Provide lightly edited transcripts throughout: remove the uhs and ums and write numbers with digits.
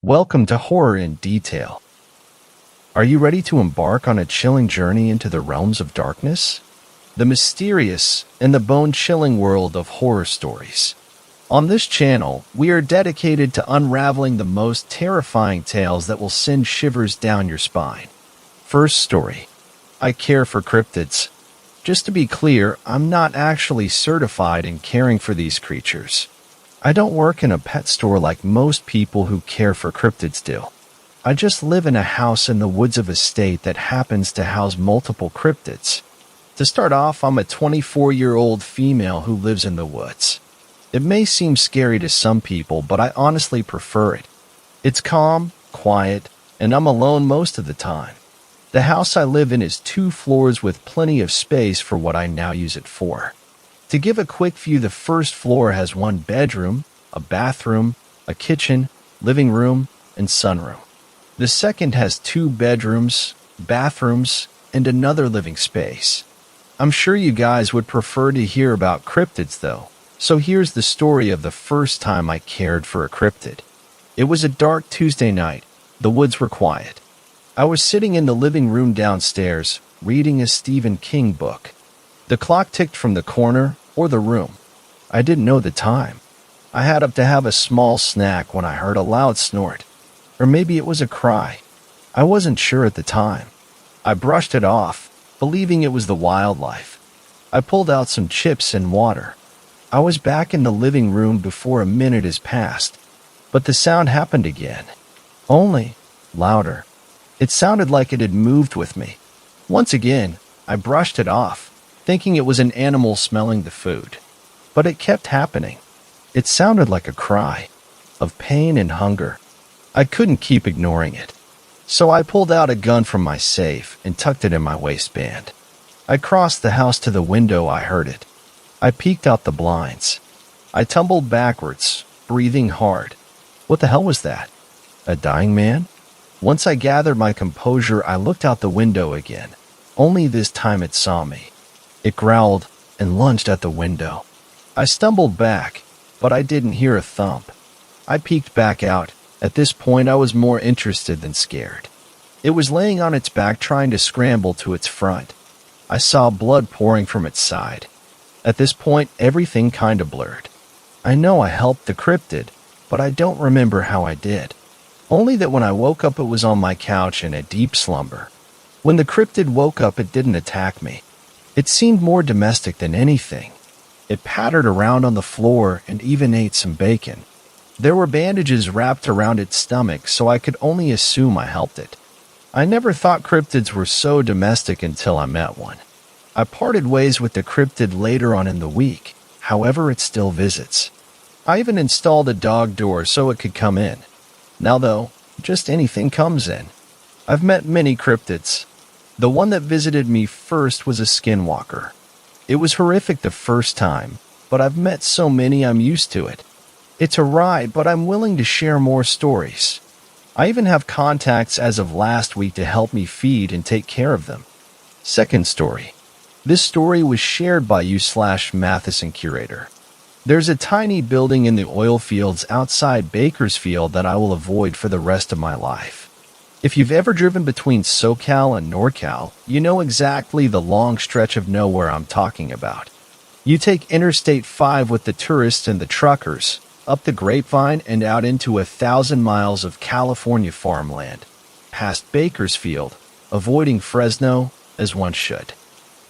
Welcome to Horror in Detail. Are you ready to embark on a chilling journey into the realms of darkness? The mysterious and the bone-chilling world of horror stories. On this channel, we are dedicated to unraveling the most terrifying tales that will send shivers down your spine. First story. I care for cryptids. Just to be clear, I'm not actually certified in caring for these creatures. I don't work in a pet store like most people who care for cryptids do. I just live in a house in the woods of a state that happens to house multiple cryptids. To start off, I'm a 24-year-old female who lives in the woods. It may seem scary to some people, but I honestly prefer it. It's calm, quiet, and I'm alone most of the time. The house I live in is 2 floors with plenty of space for what I now use it for. To give a quick view, the first floor has 1 bedroom, a bathroom, a kitchen, living room, and sunroom. The second has 2 bedrooms, bathrooms, and another living space. I'm sure you guys would prefer to hear about cryptids though, so here's the story of the first time I cared for a cryptid. It was a dark Tuesday night. The woods were quiet. I was sitting in the living room downstairs, reading a Stephen King book. The clock ticked from the corner or the room. I didn't know the time. I had up to have a small snack when I heard a loud snort. Or maybe it was a cry. I wasn't sure at the time. I brushed it off, believing it was the wildlife. I pulled out some chips and water. I was back in the living room before a minute has passed. But the sound happened again. Only louder. It sounded like it had moved with me. Once again, I brushed it off, thinking it was an animal smelling the food. But it kept happening. It sounded like a cry of pain and hunger. I couldn't keep ignoring it. So I pulled out a gun from my safe and tucked it in my waistband. I crossed the house to the window. I heard it. I peeked out the blinds. I tumbled backwards, breathing hard. What the hell was that? A dying man? Once I gathered my composure, I looked out the window again. Only this time it saw me. It growled and lunged at the window. I stumbled back, but I didn't hear a thump. I peeked back out. At this point, I was more interested than scared. It was laying on its back trying to scramble to its front. I saw blood pouring from its side. At this point, everything kinda blurred. I know I helped the cryptid, but I don't remember how I did. Only that when I woke up, it was on my couch in a deep slumber. When the cryptid woke up, it didn't attack me. It seemed more domestic than anything. It pattered around on the floor and even ate some bacon. There were bandages wrapped around its stomach, so I could only assume I helped it. I never thought cryptids were so domestic until I met one. I parted ways with the cryptid later on in the week. However, it still visits. I even installed a dog door so it could come in. Now though, just anything comes in. I've met many cryptids. The one that visited me first was a skinwalker. It was horrific the first time, but I've met so many I'm used to it. It's a ride, but I'm willing to share more stories. I even have contacts as of last week to help me feed and take care of them. Second story. This story was shared by you/Matheson Curator. There's a tiny building in the oil fields outside Bakersfield that I will avoid for the rest of my life. If you've ever driven between SoCal and NorCal, you know exactly the long stretch of nowhere I'm talking about. You take Interstate 5 with the tourists and the truckers, up the Grapevine and out into 1,000 miles of California farmland, past Bakersfield, avoiding Fresno, as one should.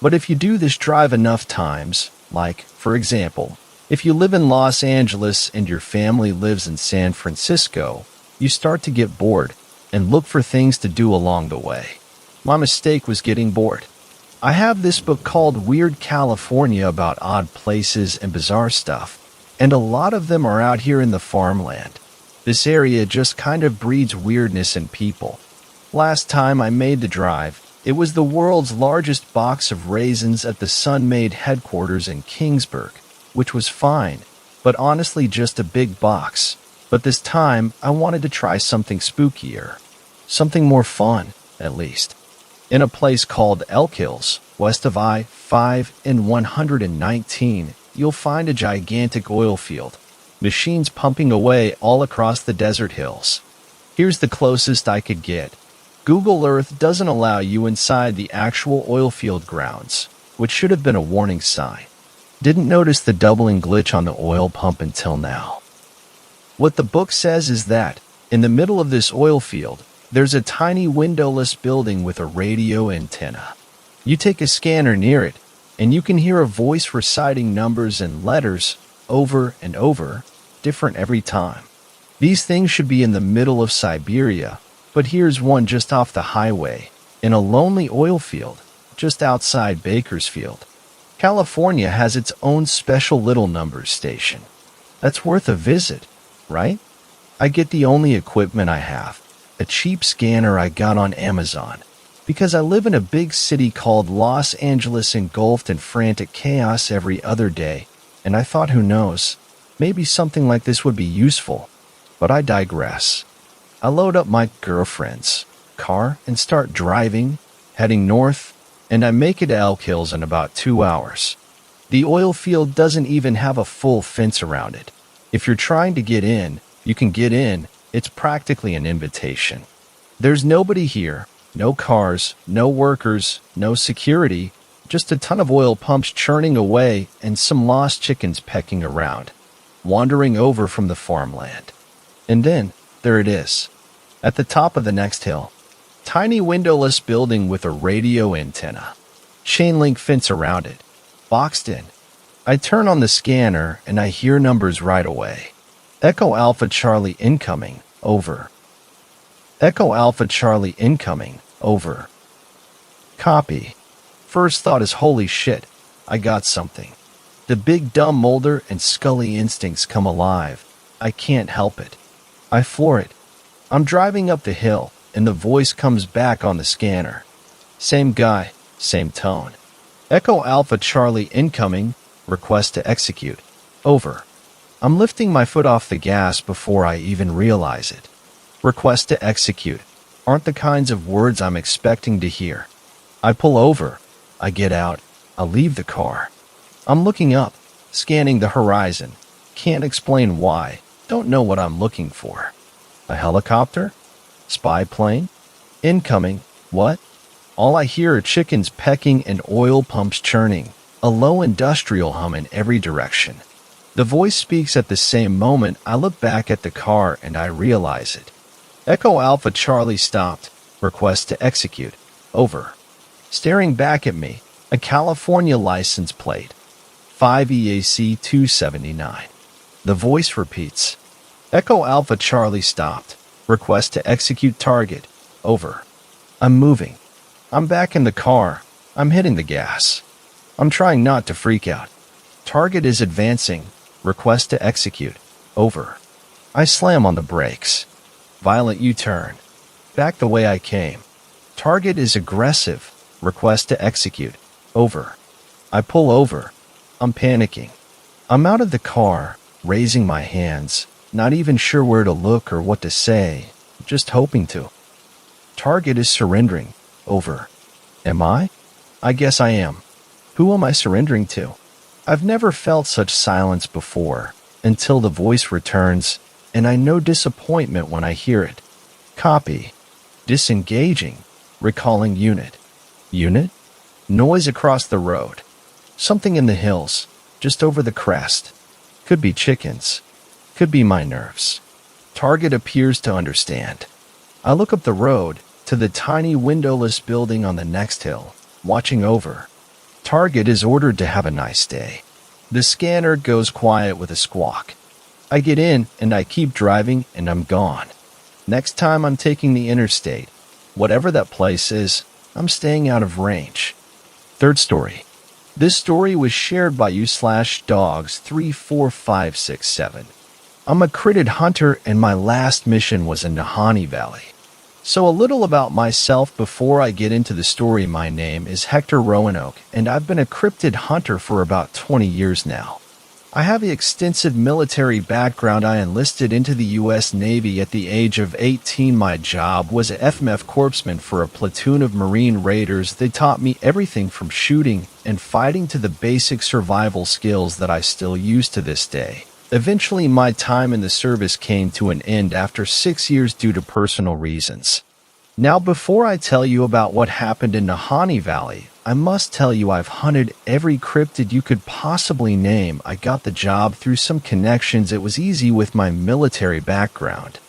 But if you do this drive enough times, like, for example, if you live in Los Angeles and your family lives in San Francisco, you start to get bored and look for things to do along the way. My mistake was getting bored. I have this book called Weird California about odd places and bizarre stuff, and a lot of them are out here in the farmland. This area just kind of breeds weirdness in people. Last time I made the drive, it was the world's largest box of raisins at the Sun-Made headquarters in Kingsburg, which was fine, but honestly just a big box. But this time, I wanted to try something spookier. Something more fun, at least. In a place called Elk Hills, west of I-5 and 119, you'll find a gigantic oil field. Machines pumping away all across the desert hills. Here's the closest I could get. Google Earth doesn't allow you inside the actual oil field grounds, which should have been a warning sign. Didn't notice the doubling glitch on the oil pump until now. What the book says is that, in the middle of this oil field, there's a tiny windowless building with a radio antenna. You take a scanner near it, and you can hear a voice reciting numbers and letters over and over, different every time. These things should be in the middle of Siberia, but here's one just off the highway, in a lonely oil field, just outside Bakersfield. California has its own special little numbers station. That's worth a visit, right? I get the only equipment I have, a cheap scanner I got on Amazon, because I live in a big city called Los Angeles engulfed in frantic chaos every other day, and I thought, who knows, maybe something like this would be useful. But I digress. I load up my girlfriend's car and start driving, heading north, and I make it to Elk Hills in about 2 hours. The oil field doesn't even have a full fence around it. If you're trying to get in, you can get in. It's practically an invitation. There's nobody here, no cars, no workers, no security, just a ton of oil pumps churning away and some lost chickens pecking around, wandering over from the farmland. And then, there it is, at the top of the next hill. Tiny windowless building with a radio antenna. Chain link fence around it. Boxed in. I turn on the scanner and I hear numbers right away. Echo Alpha Charlie incoming, over. Echo Alpha Charlie incoming, over. Copy. First thought is, holy shit, I got something. The big dumb Mulder and Scully instincts come alive. I can't help it. I floor it. I'm driving up the hill, and the voice comes back on the scanner. Same guy, same tone. Echo Alpha Charlie incoming, request to execute. Over. I'm lifting my foot off the gas before I even realize it. Request to execute aren't the kinds of words I'm expecting to hear. I pull over. I get out. I leave the car. I'm looking up, scanning the horizon. Can't explain why. Don't know what I'm looking for. A helicopter? Spy plane? Incoming? What? All I hear are chickens pecking and oil pumps churning, a low industrial hum in every direction. The voice speaks at the same moment. I look back at the car and I realize it. Echo Alpha Charlie stopped. Request to execute. Over. Staring back at me, a California license plate. 5 EAC 279. The voice repeats. Echo Alpha Charlie stopped. Request to execute target. Over. I'm moving. I'm back in the car. I'm hitting the gas. I'm trying not to freak out. Target is advancing. Request to execute. Over. I slam on the brakes. Violent U-turn. Back the way I came. Target is aggressive. Request to execute. Over. I pull over. I'm panicking. I'm out of the car, raising my hands, not even sure where to look or what to say, just hoping to. Target is surrendering. Over. Am I? I guess I am. Who am I surrendering to? I've never felt such silence before, until the voice returns, and I know disappointment when I hear it. Copy. Disengaging. Recalling unit. Unit? Noise across the road. Something in the hills, just over the crest. Could be chickens. Could be my nerves. Target appears to understand. I look up the road to the tiny windowless building on the next hill, watching over. Target is ordered to have a nice day. The scanner goes quiet with a squawk. I get in and I keep driving and I'm gone. Next time I'm taking the interstate, whatever that place is, I'm staying out of range. Third story. This story was shared by you/dogs34567. I'm a cryptid hunter and my last mission was in Nahani Valley. So a little about myself before I get into the story. My name is Hector Roanoke and I've been a cryptid hunter for about 20 years now. I have an extensive military background. I enlisted into the U.S. Navy at the age of 18. My job was an FMF corpsman for a platoon of Marine Raiders. They taught me everything from shooting and fighting to the basic survival skills that I still use to this day. Eventually, my time in the service came to an end after 6 years due to personal reasons. Now, before I tell you about what happened in Nahani Valley, I must tell you I've hunted every cryptid you could possibly name. I got the job through some connections. It was easy with my military background.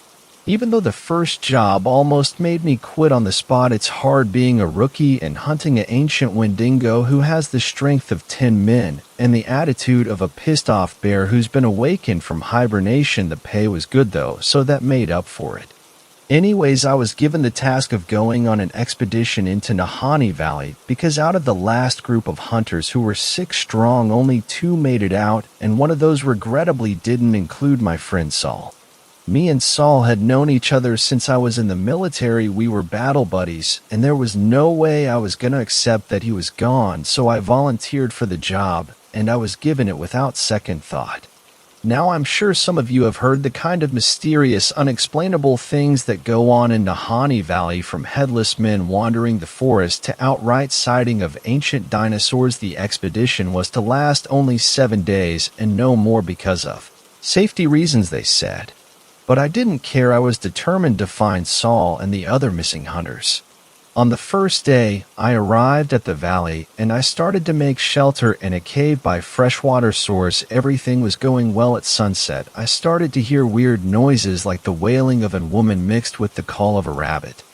Even though the first job almost made me quit on the spot, it's hard being a rookie and hunting an ancient Wendigo who has the strength of 10 men and the attitude of a pissed-off bear who's been awakened from hibernation. The pay was good though, so that made up for it. Anyways, I was given the task of going on an expedition into Nahani Valley because out of the last group of hunters who were 6 strong, only 2 made it out, and one of those regrettably didn't include my friend Saul. Me and Saul had known each other since I was in the military. We were battle buddies, and there was no way I was going to accept that he was gone, so I volunteered for the job, and I was given it without second thought. Now, I'm sure some of you have heard the kind of mysterious, unexplainable things that go on in Nahani Valley, from headless men wandering the forest to outright sighting of ancient dinosaurs. The expedition was to last only 7 days and no more because of safety reasons, they said. But I didn't care. I was determined to find Saul and the other missing hunters. On the first day, I arrived at the valley and I started to make shelter in a cave by freshwater source. Everything was going well. At sunset, I started to hear weird noises like the wailing of a woman mixed with the call of a rabbit.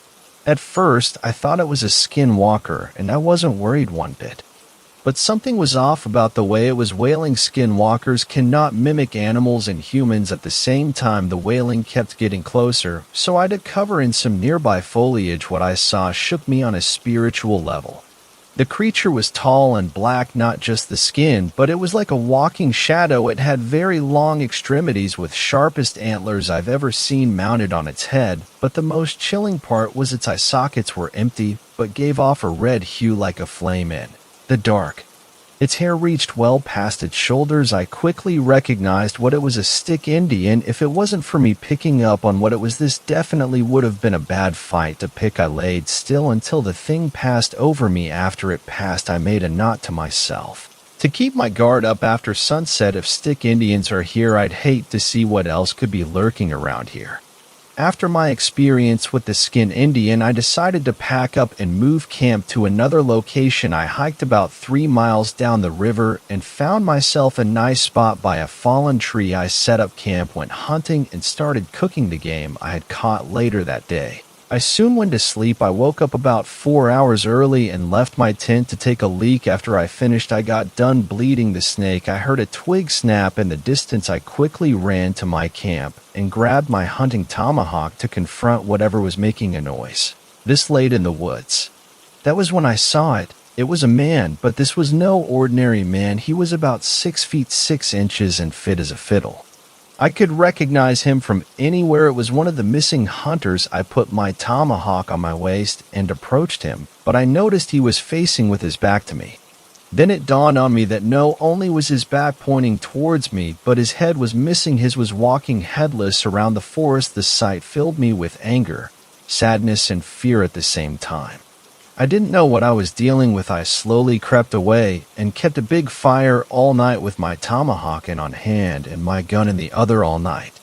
At first, I thought it was a skinwalker and I wasn't worried one bit. But something was off about the way it was wailing. Skinwalkers cannot mimic animals and humans at the same time. The wailing kept getting closer, so I had to cover in some nearby foliage. What I saw shook me on a spiritual level. The creature was tall and black, not just the skin, but it was like a walking shadow. It had very long extremities with sharpest antlers I've ever seen mounted on its head, but the most chilling part was its eye sockets were empty, but gave off a red hue like a flame in the dark. Its hair reached well past its shoulders. I quickly recognized what it was: a stick Indian. If it wasn't for me picking up on what it was, this definitely would have been a bad fight to pick. I laid still until the thing passed over me. After it passed, I made a knot to myself to keep my guard up. After sunset, if stick Indians are here, I'd hate to see what else could be lurking around here. After my experience with the skin Indian, I decided to pack up and move camp to another location. I hiked about 3 miles down the river and found myself a nice spot by a fallen tree. I set up camp, went hunting, and started cooking the game I had caught later that day. I soon went to sleep. I woke up about 4 hours early and left my tent to take a leak. After I finished, I got done bleeding the snake. I heard a twig snap in the distance. I quickly ran to my camp and grabbed my hunting tomahawk to confront whatever was making a noise. This laid in the woods. That was when I saw it. It was a man, but this was no ordinary man. He was about 6 feet 6 inches and fit as a fiddle. I could recognize him from anywhere. It was one of the missing hunters. I put my tomahawk on my waist and approached him, but I noticed he was facing with his back to me. Then it dawned on me that not only was his back pointing towards me, but his head was missing. His was walking headless around the forest. The sight filled me with anger, sadness, and fear at the same time. I didn't know what I was dealing with. I slowly crept away and kept a big fire all night with my tomahawk in on hand and my gun in the other all night.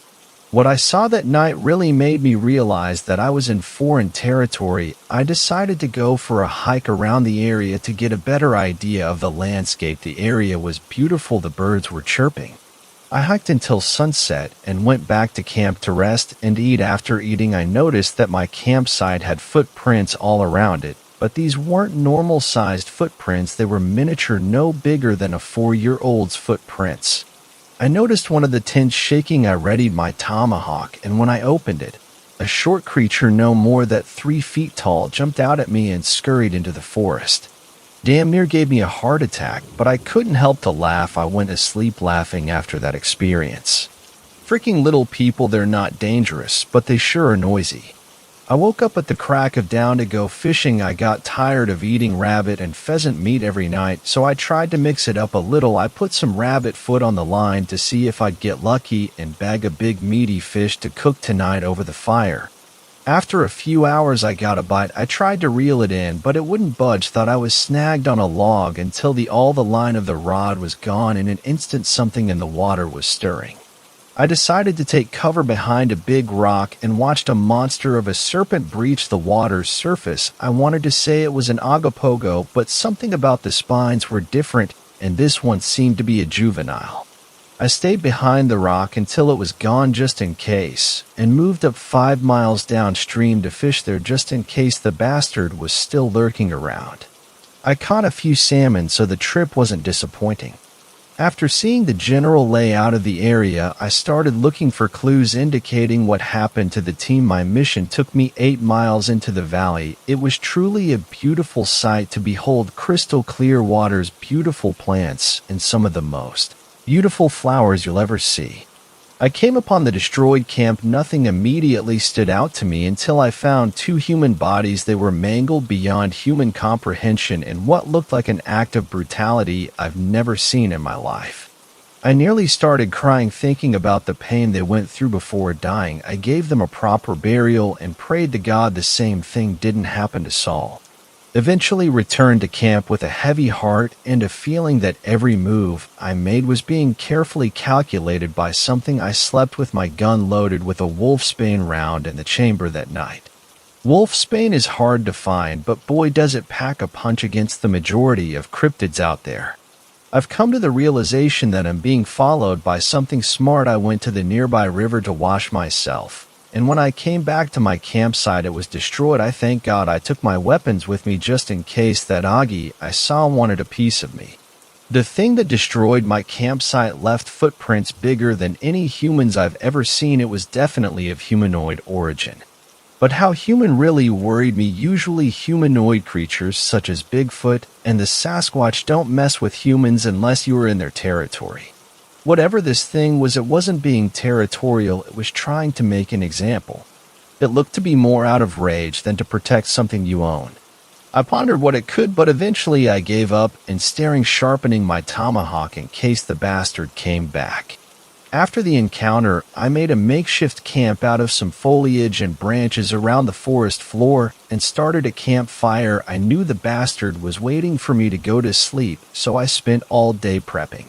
What I saw that night really made me realize that I was in foreign territory. I decided to go for a hike around the area to get a better idea of the landscape. The area was beautiful. The birds were chirping. I hiked until sunset and went back to camp to rest and eat. After eating, I noticed that my campsite had footprints all around it. But these weren't normal-sized footprints. They were miniature, no bigger than a 4-year-old's footprints. I noticed one of the tents shaking. I readied my tomahawk, and when I opened it, a short creature no more than 3 feet tall jumped out at me and scurried into the forest. Damn near gave me a heart attack, but I couldn't help to laugh. I went to sleep laughing after that experience. Freaking little people, they're not dangerous, but they sure are noisy. I woke up at the crack of dawn to go fishing. I got tired of eating rabbit and pheasant meat every night, so I tried to mix it up a little. I put some rabbit foot on the line to see if I'd get lucky and bag a big meaty fish to cook tonight over the fire. After a few hours, I got a bite. I tried to reel it in, but it wouldn't budge. Thought I was snagged on a log until all the line of the rod was gone. In an instant, something in the water was stirring. I decided to take cover behind a big rock and watched a monster of a serpent breach the water's surface. I wanted to say it was an agapogo, but something about the spines were different, and this one seemed to be a juvenile. I stayed behind the rock until it was gone just in case, and moved up 5 miles downstream to fish there just in case the bastard was still lurking around. I caught a few salmon, so the trip wasn't disappointing. After seeing the general layout of the area, I started looking for clues indicating what happened to the team. My mission took me 8 miles into the valley. It was truly a beautiful sight to behold: crystal clear waters, beautiful plants, and some of the most beautiful flowers you'll ever see. I came upon the destroyed camp. Nothing immediately stood out to me until I found 2 human bodies. They were mangled beyond human comprehension in what looked like an act of brutality I've never seen in my life. I nearly started crying thinking about the pain they went through before dying. I gave them a proper burial and prayed to God the same thing didn't happen to Saul. Eventually returned to camp with a heavy heart and a feeling that every move I made was being carefully calculated by something. I slept with my gun loaded with a wolfsbane round in the chamber that night. Wolfsbane is hard to find, but boy does it pack a punch against the majority of cryptids out there. I've come to the realization that I'm being followed by something smart. I went to the nearby river to wash myself, and when I came back to my campsite it was destroyed. I thank God I took my weapons with me just in case that Augie I saw wanted a piece of me. The thing that destroyed my campsite left footprints bigger than any humans I've ever seen. It was definitely of humanoid origin. But how human really worried me. Usually humanoid creatures such as Bigfoot and the Sasquatch don't mess with humans unless you are in their territory. Whatever this thing was, it wasn't being territorial, it was trying to make an example. It looked to be more out of rage than to protect something you own. I pondered what it could, but eventually I gave up and sharpening my tomahawk in case the bastard came back. After the encounter, I made a makeshift camp out of some foliage and branches around the forest floor and started a campfire. I knew the bastard was waiting for me to go to sleep, so I spent all day prepping.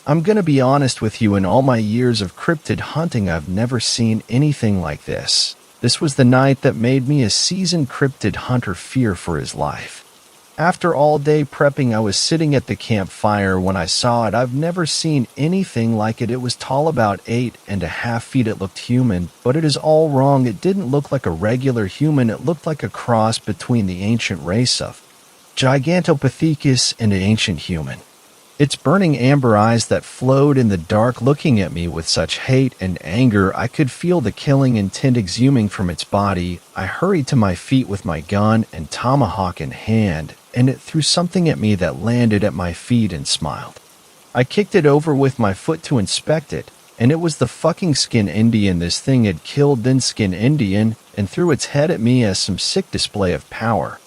I'm gonna be honest with you, in all my years of cryptid hunting, I've never seen anything like this. This was the night that made me a seasoned cryptid hunter fear for his life. After all day prepping, I was sitting at the campfire when I saw it. I've never seen anything like it. It was tall, about 8.5 feet. It looked human, but it is all wrong. It didn't look like a regular human. It looked like a cross between the ancient race of Gigantopithecus and an ancient human. Its burning amber eyes that flowed in the dark, looking at me with such hate and anger. I could feel the killing intent exhuming from its body. I hurried to my feet with my gun and tomahawk in hand, and it threw something at me that landed at my feet and smiled. I kicked it over with my foot to inspect it, and it was the fucking Skin Indian this thing had killed. Then Skin Indian, and threw its head at me as some sick display of power.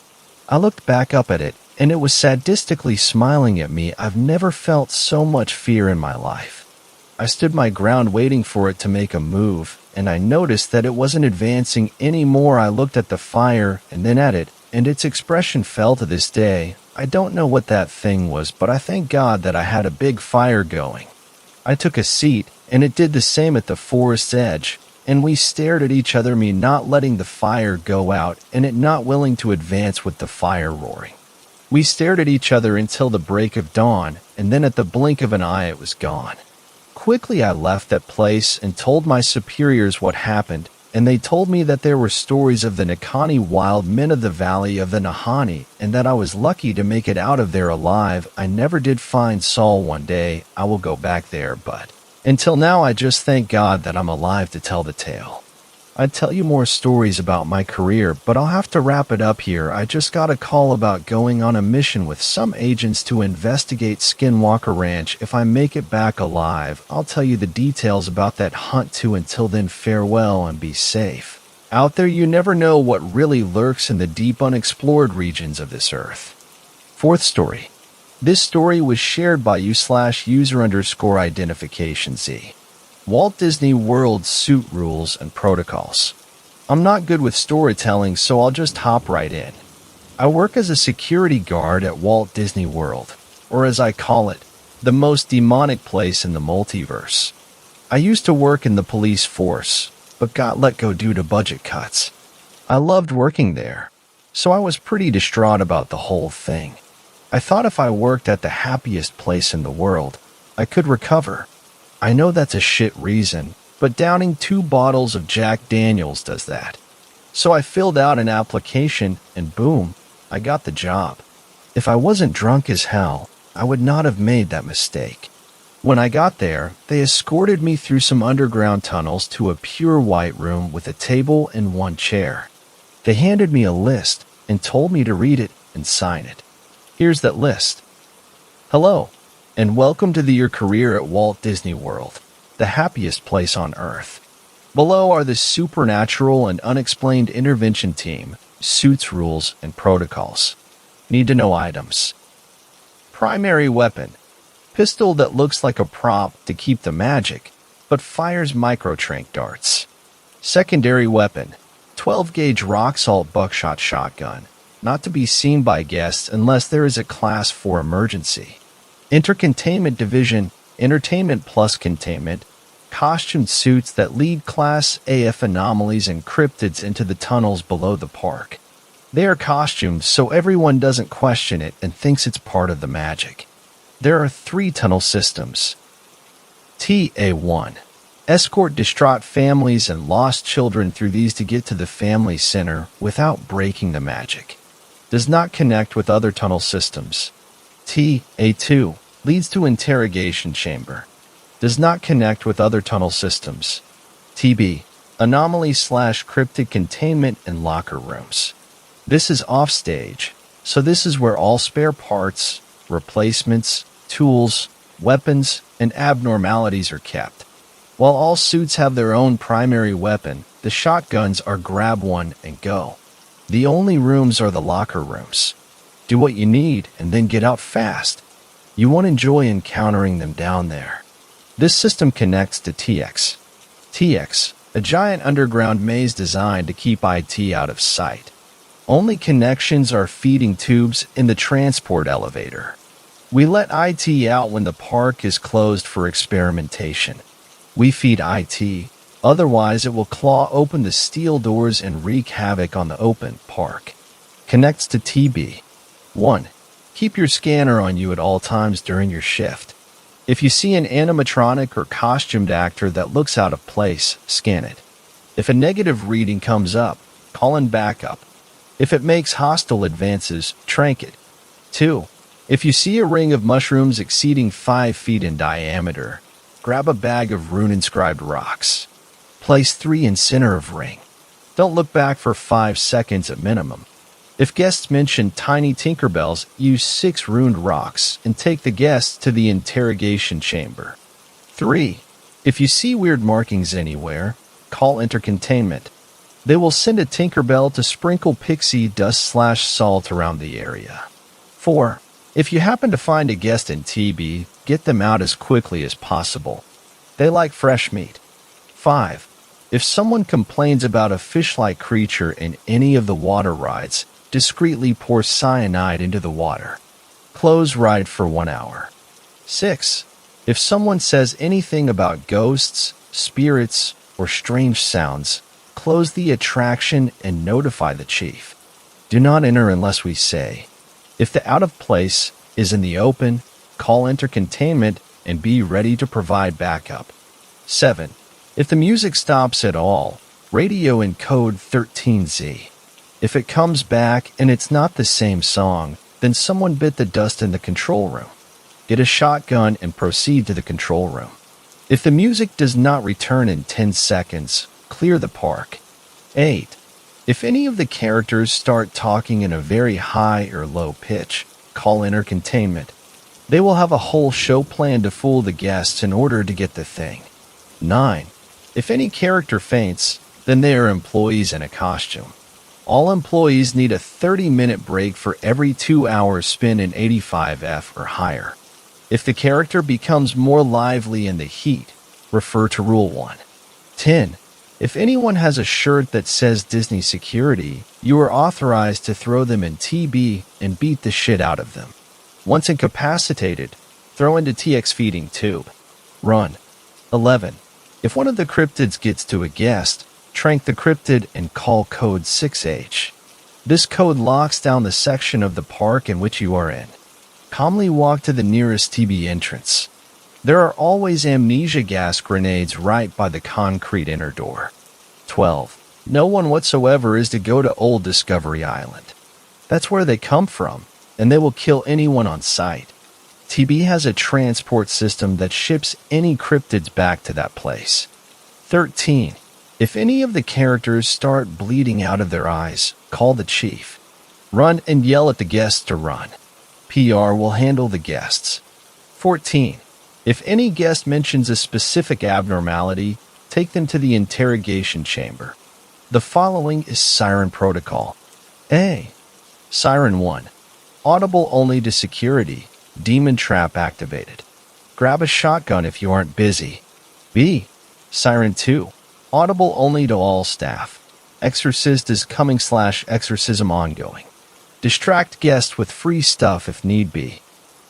I looked back up at it, and it was sadistically smiling at me. I've never felt so much fear in my life. I stood my ground waiting for it to make a move, and I noticed that it wasn't advancing anymore. I looked at the fire and then at it, and its expression fell. To this day, I don't know what that thing was, but I thank God that I had a big fire going. I took a seat, and it did the same at the forest's edge, and we stared at each other, me not letting the fire go out and it not willing to advance with the fire roaring. We stared at each other until the break of dawn, and then at the blink of an eye it was gone. Quickly I left that place and told my superiors what happened, and they told me that there were stories of the Nahani wild men of the valley of the Nahani, and that I was lucky to make it out of there alive. I never did find Saul. One day I will go back there, but until now I just thank God that I'm alive to tell the tale. I'd tell you more stories about my career, but I'll have to wrap it up here. I just got a call about going on a mission with some agents to investigate Skinwalker Ranch. If I make it back alive, I'll tell you the details about that hunt too. Until then, farewell and be safe. Out there, you never know what really lurks in the deep unexplored regions of this earth. Fourth story. This story was shared by you/user_identification Z. Walt Disney World suit rules and protocols. I'm not good with storytelling, so I'll just hop right in. I work as a security guard at Walt Disney World, or as I call it, the most demonic place in the multiverse. I used to work in the police force, but got let go due to budget cuts. I loved working there, so I was pretty distraught about the whole thing. I thought if I worked at the happiest place in the world, I could recover. I know that's a shit reason, but downing 2 bottles of Jack Daniels does that. So I filled out an application and boom, I got the job. If I wasn't drunk as hell, I would not have made that mistake. When I got there, they escorted me through some underground tunnels to a pure white room with a table and 1 chair. They handed me a list and told me to read it and sign it. Here's that list. Hello, and welcome to your career at Walt Disney World, the happiest place on Earth. Below are the supernatural and unexplained intervention team, suits, rules, and protocols. Need to know items. Primary weapon. Pistol that looks like a prop to keep the magic, but fires micro-tranq darts. Secondary weapon. 12-gauge rock salt buckshot shotgun. Not to be seen by guests unless there is a Class 4 emergency. Intercontainment division. Entertainment plus containment. Costumed suits that lead Class AF anomalies and cryptids into the tunnels below the park. They are costumed so everyone doesn't question it and thinks it's part of the magic. There are 3 tunnel systems. TA1. Escort distraught families and lost children through these to get to the family center without breaking the magic. Does not connect with other tunnel systems. TA2. Leads to interrogation chamber. Does not connect with other tunnel systems. TB. Anomaly/cryptid containment and locker rooms. This is offstage, so this is where all spare parts, replacements, tools, weapons, and abnormalities are kept. While all suits have their own primary weapon, the shotguns are grab one and go. The only rooms are the locker rooms. Do what you need and then get out fast. You won't enjoy encountering them down there. This system connects to TX. TX, a giant underground maze designed to keep IT out of sight. Only connections are feeding tubes in the transport elevator. We let IT out when the park is closed for experimentation. We feed IT, otherwise it will claw open the steel doors and wreak havoc on the open park. Connects to TB. 1. Keep your scanner on you at all times during your shift. If you see an animatronic or costumed actor that looks out of place, scan it. If a negative reading comes up, call in backup. If it makes hostile advances, trank it. 2. If you see a ring of mushrooms exceeding 5 feet in diameter, grab a bag of rune-inscribed rocks. Place 3 in center of ring. Don't look back for 5 seconds at minimum. If guests mention tiny Tinkerbells, use 6 runed rocks and take the guests to the interrogation chamber. 3. If you see weird markings anywhere, call intercontainment. They will send a Tinkerbell to sprinkle pixie dust/salt around the area. 4. If you happen to find a guest in TB, get them out as quickly as possible. They like fresh meat. 5. If someone complains about a fish-like creature in any of the water rides, discreetly pour cyanide into the water. Close ride for 1 hour. 6. If someone says anything about ghosts, spirits, or strange sounds, close the attraction and notify the chief. Do not enter unless we say. If the out of place is in the open, call intercontainment and be ready to provide backup. 7. If the music stops at all, radio in code 13Z. If it comes back and it's not the same song, then someone bit the dust in the control room. Get a shotgun and proceed to the control room. If the music does not return in 10 seconds, clear the park. 8. If any of the characters start talking in a very high or low pitch, call intercontainment. They will have a whole show plan to fool the guests in order to get the thing. 9. If any character faints, then they are employees in a costume. All employees need a 30-minute break for every 2 hours spent in 85F or higher. If the character becomes more lively in the heat, refer to Rule 1. 10. If anyone has a shirt that says Disney Security, you are authorized to throw them in TB and beat the shit out of them. Once incapacitated, throw into TX feeding tube. Run. 11. If one of the cryptids gets to a guest, trank the cryptid and call code 6H. This code locks down the section of the park in which you are in. Calmly walk to the nearest TB entrance. There are always amnesia gas grenades right by the concrete inner door. 12. No one whatsoever is to go to Old Discovery Island. That's where they come from, and they will kill anyone on sight. TB has a transport system that ships any cryptids back to that place. 13. If any of the characters start bleeding out of their eyes, call the chief. Run and yell at the guests to run. PR will handle the guests. 14. If any guest mentions a specific abnormality, take them to the interrogation chamber. The following is Siren Protocol. A. Siren 1. Audible only to security. Demon trap activated. Grab a shotgun if you aren't busy. B. Siren 2. Audible only to all staff. Exorcist is coming / exorcism ongoing. Distract guests with free stuff if need be.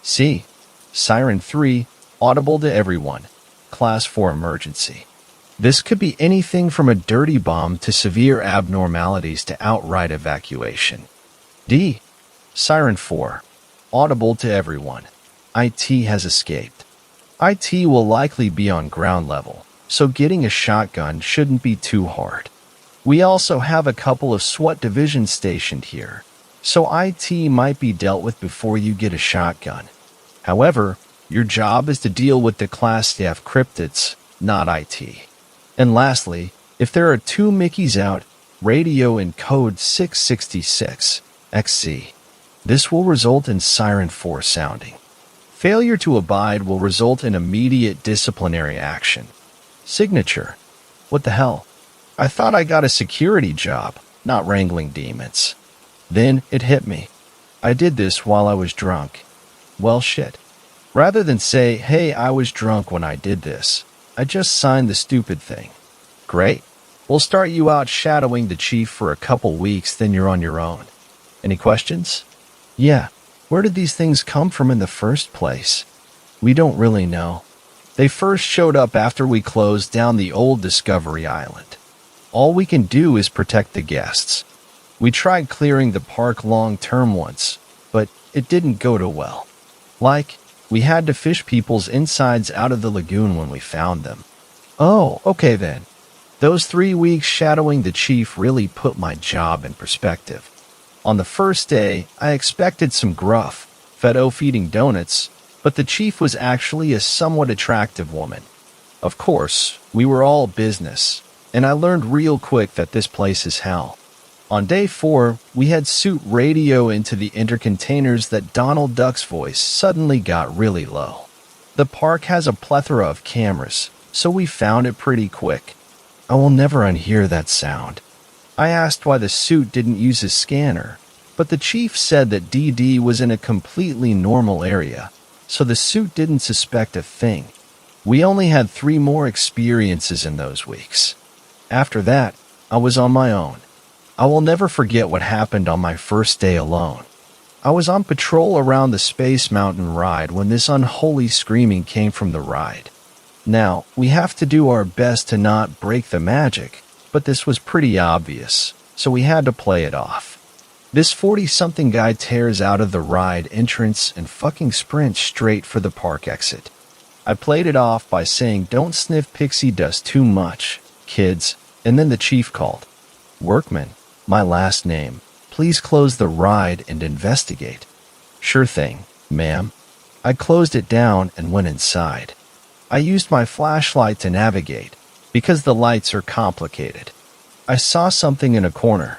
C. Siren 3. Audible to everyone. Class 4 emergency. This could be anything from a dirty bomb to severe abnormalities to outright evacuation. D. Siren 4. Audible to everyone. IT has escaped. IT will likely be on ground level, so getting a shotgun shouldn't be too hard. We also have a couple of SWAT divisions stationed here, so IT might be dealt with before you get a shotgun. However, your job is to deal with the class staff cryptids, not IT. And lastly, if there are 2 Mickeys out, radio in code 666 XC. This will result in Siren 4 sounding. Failure to abide will result in immediate disciplinary action. Signature. What the hell? I thought I got a security job, not wrangling demons. Then it hit me. I did this while I was drunk. Well, shit. Rather than say, hey, I was drunk when I did this, I just signed the stupid thing. Great. We'll start you out shadowing the chief for a couple weeks, then you're on your own. Any questions? Yeah. Where did these things come from in the first place? We don't really know. They first showed up after we closed down the old Discovery Island. All we can do is protect the guests. We tried clearing the park long-term once, but it didn't go too well. We had to fish people's insides out of the lagoon when we found them. Oh, okay then. Those 3 weeks shadowing the chief really put my job in perspective. On the first day, I expected some gruff, fed-o-feeding donuts, but the chief was actually a somewhat attractive woman. Of course, we were all business, and I learned real quick that this place is hell. On day 4, we had suit radio into the intercontainers that Donald Duck's voice suddenly got really low. The park has a plethora of cameras, so we found it pretty quick. I will never unhear that sound. I asked why the suit didn't use a scanner, but the chief said that DD was in a completely normal area, so the suit didn't suspect a thing. We only had 3 more experiences in those weeks. After that, I was on my own. I will never forget what happened on my first day alone. I was on patrol around the Space Mountain ride when this unholy screaming came from the ride. Now, we have to do our best to not break the magic, but this was pretty obvious, so we had to play it off. This 40-something guy tears out of the ride entrance and fucking sprints straight for the park exit. I played it off by saying don't sniff pixie dust too much, kids, and then the chief called. Workman, my last name, please close the ride and investigate. Sure thing, ma'am. I closed it down and went inside. I used my flashlight to navigate, because the lights are complicated. I saw something in a corner.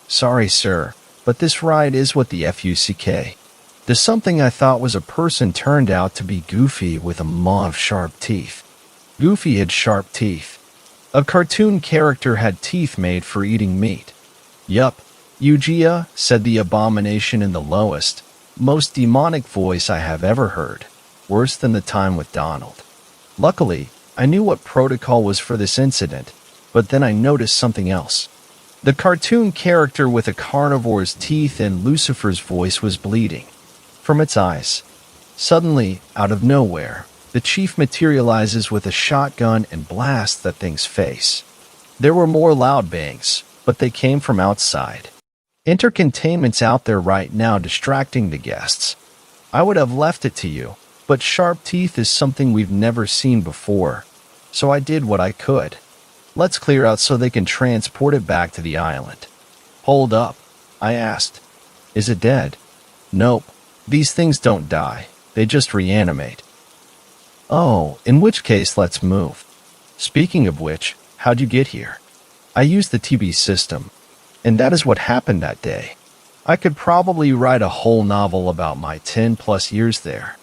Sorry, sir, but this ride is what the FUCK. The something I thought was a person turned out to be Goofy with a maw of sharp teeth. Goofy had sharp teeth. A cartoon character had teeth made for eating meat. Yup, Eugia, said the abomination in the lowest, most demonic voice I have ever heard. Worse than the time with Donald. Luckily, I knew what protocol was for this incident, but then I noticed something else. The cartoon character with a carnivore's teeth and Lucifer's voice was bleeding from its eyes. Suddenly, out of nowhere, the chief materializes with a shotgun and blasts that thing's face. There were more loud bangs, but they came from outside. Entertainment's out there right now distracting the guests. I would have left it to you, but sharp teeth is something we've never seen before, so I did what I could. Let's clear out so they can transport it back to the island. Hold up, I asked. Is it dead? Nope. These things don't die. They just reanimate. Oh, in which case let's move. Speaking of which, how'd you get here? I used the TB system, and that is what happened that day. I could probably write a whole novel about my 10+ years there.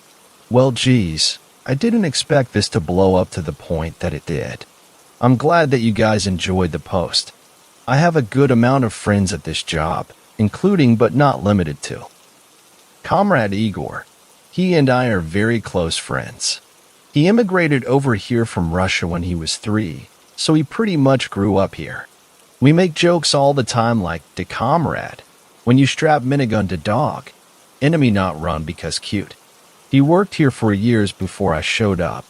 Well, geez, I didn't expect this to blow up to the point that it did. I'm glad that you guys enjoyed the post. I have a good amount of friends at this job, including but not limited to Comrade Igor. He and I are very close friends. He immigrated over here from Russia when he was 3, so he pretty much grew up here. We make jokes all the time like, "De comrade, when you strap minigun to dog, enemy not run because cute." He worked here for years before I showed up.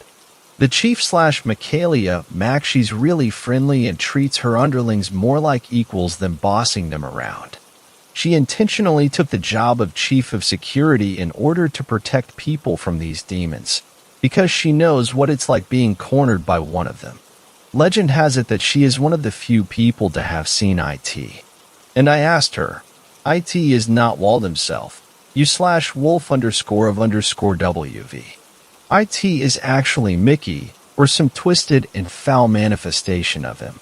The chief/Michaelia, Mac, she's really friendly and treats her underlings more like equals than bossing them around. She intentionally took the job of chief of security in order to protect people from these demons, because she knows what it's like being cornered by one of them. Legend has it that she is one of the few people to have seen IT. And I asked her, IT is not Walt himself, you/wolf_of_WV. IT is actually Mickey, or some twisted and foul manifestation of him.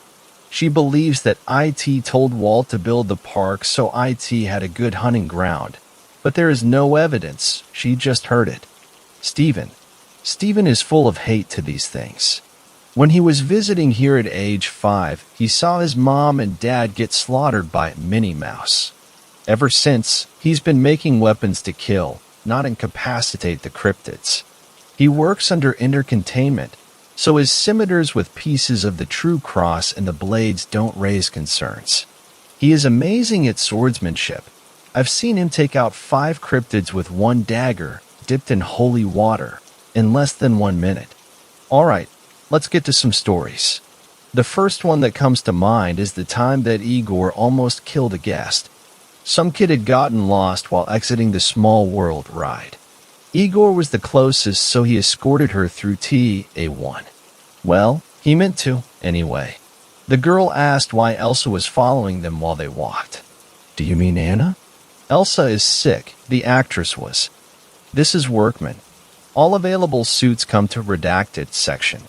She believes that IT told Walt to build the park so IT had a good hunting ground, but there is no evidence, she just heard it. Stephen is full of hate to these things. When he was visiting here at age 5, he saw his mom and dad get slaughtered by Minnie Mouse. Ever since, he's been making weapons to kill, not incapacitate the cryptids. He works under intercontainment, so his scimitars with pieces of the true cross and the blades don't raise concerns. He is amazing at swordsmanship. I've seen him take out 5 cryptids with one dagger, dipped in holy water, in less than 1 minute. Alright, let's get to some stories. The first one that comes to mind is the time that Igor almost killed a guest. Some kid had gotten lost while exiting the Small World ride. Igor was the closest, so he escorted her through TA1. Well, he meant to, anyway. The girl asked why Elsa was following them while they walked. Do you mean Anna? Elsa is sick, the actress was. This is Workman. All available suits come to redacted section.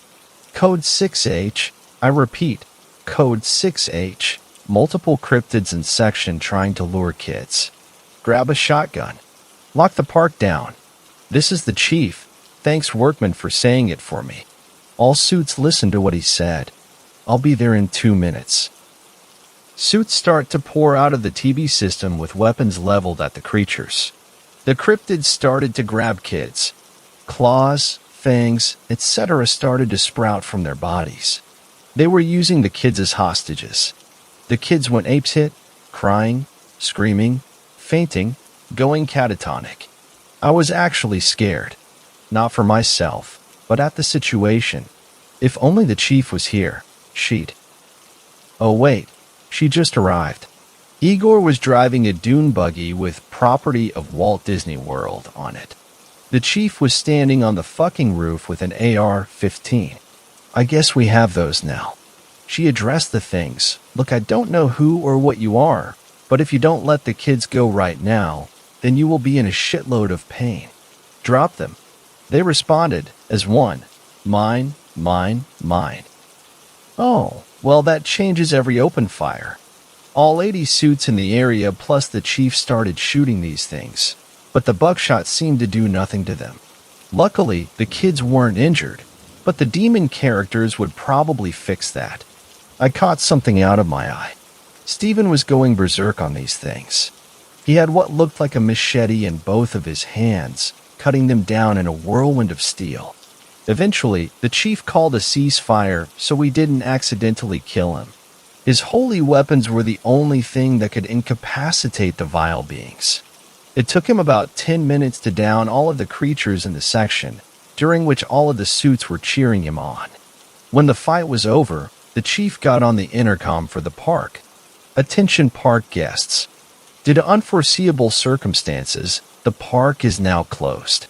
Code 6H, I repeat, Code 6H, multiple cryptids in section trying to lure kids. Grab a shotgun. Lock the park down. This is the chief. Thanks Workman for saying it for me. All suits listen to what he said. I'll be there in 2 minutes. Suits start to pour out of the TB system with weapons leveled at the creatures. The cryptids started to grab kids. Claws, fangs, etc. started to sprout from their bodies. They were using the kids as hostages. The kids went apeshit, crying, screaming, fainting, going catatonic. I was actually scared. Not for myself, but at the situation. If only the chief was here, she'd... Oh wait, she just arrived. Igor was driving a dune buggy with property of Walt Disney World on it. The chief was standing on the fucking roof with an AR-15. I guess we have those now. She addressed the things. Look, I don't know who or what you are, but if you don't let the kids go right now, then you will be in a shitload of pain. Drop them. They responded as one. Mine, mine, mine. Oh, well that changes every open fire. All 80 suits in the area plus the chief started shooting these things, but the buckshot seemed to do nothing to them. Luckily, the kids weren't injured, but the demon characters would probably fix that. I caught something out of my eye. Stephen was going berserk on these things. He had what looked like a machete in both of his hands, cutting them down in a whirlwind of steel. Eventually, the chief called a ceasefire so we didn't accidentally kill him. His holy weapons were the only thing that could incapacitate the vile beings. It took him about 10 minutes to down all of the creatures in the section, during which all of the suits were cheering him on. When the fight was over, the chief got on the intercom for the park. "Attention park guests. Due to unforeseeable circumstances, the park is now closed.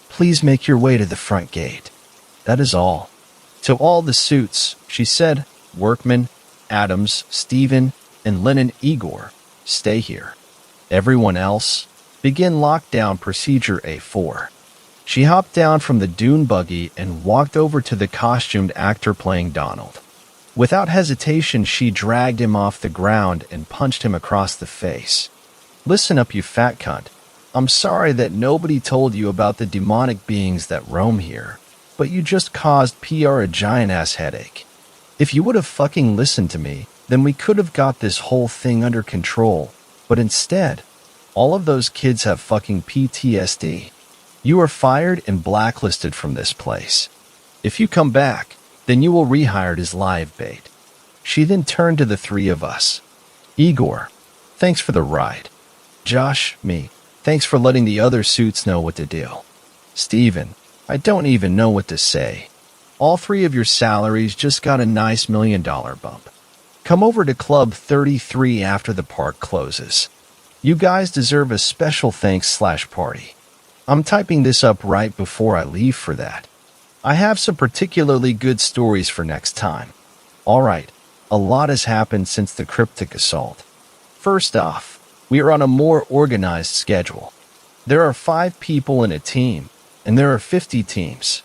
Please make your way to the front gate. That is all." To all the suits, she said, "Workman, Adams, Stephen, and Lennon Igor, stay here. Everyone else, begin lockdown procedure A4. She hopped down from the dune buggy and walked over to the costumed actor playing Donald. Without hesitation, she dragged him off the ground and punched him across the face. "Listen up, you fat cunt. I'm sorry that nobody told you about the demonic beings that roam here, but you just caused PR a giant-ass headache. If you would have fucking listened to me, then we could have got this whole thing under control, but instead, all of those kids have fucking PTSD. You are fired and blacklisted from this place. If you come back, then you will rehired as live bait." She then turned to the three of us. "Igor, thanks for the ride. Josh, me, thanks for letting the other suits know what to do. Steven, I don't even know what to say. All three of your salaries just got a nice $1 million bump. Come over to Club 33 after the park closes. You guys deserve a special thanks/party. I'm typing this up right before I leave for that. I have some particularly good stories for next time. Alright, a lot has happened since the cryptic assault. First off, we are on a more organized schedule. There are 5 people in a team, and there are 50 teams.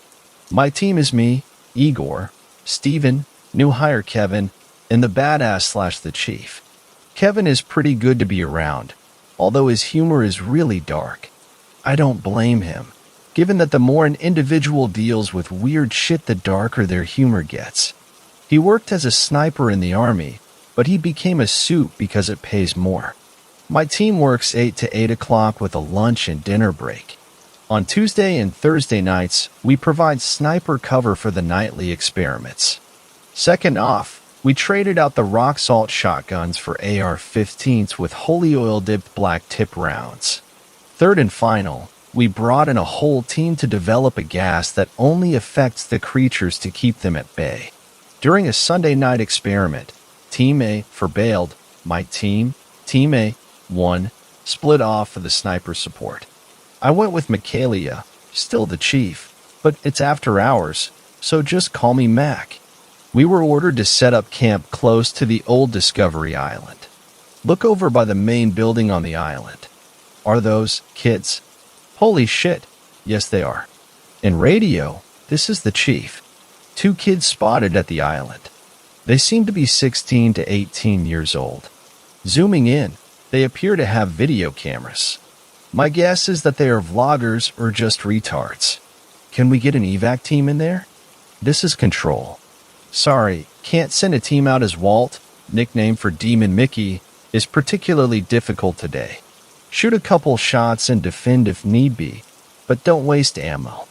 My team is me, Igor, Steven, new hire Kevin, and the badass/the chief. Kevin is pretty good to be around, although his humor is really dark. I don't blame him, given that the more an individual deals with weird shit, the darker their humor gets. He worked as a sniper in the army, but he became a suit because it pays more. My team works 8 to 8 o'clock with a lunch and dinner break. On Tuesday and Thursday nights, we provide sniper cover for the nightly experiments. Second off, we traded out the rock salt shotguns for AR-15s with holy oil-dipped black tip rounds. Third and final, we brought in a whole team to develop a gas that only affects the creatures to keep them at bay. During a Sunday night experiment, Team A bailed, my team, Team A, won, split off for the sniper support. I went with Michaelia, still the chief, but it's after hours, so just call me Mac. We were ordered to set up camp close to the old Discovery Island. Look over by the main building on the island. Are those kids? Holy shit, yes they are. In radio, this is the chief. 2 kids spotted at the island. They seem to be 16 to 18 years old. Zooming in, they appear to have video cameras. My guess is that they are vloggers or just retards. Can we get an evac team in there? This is Control. Sorry, can't send a team out as Walt, nickname for Demon Mickey, is particularly difficult today. Shoot a couple shots and defend if need be, but don't waste ammo.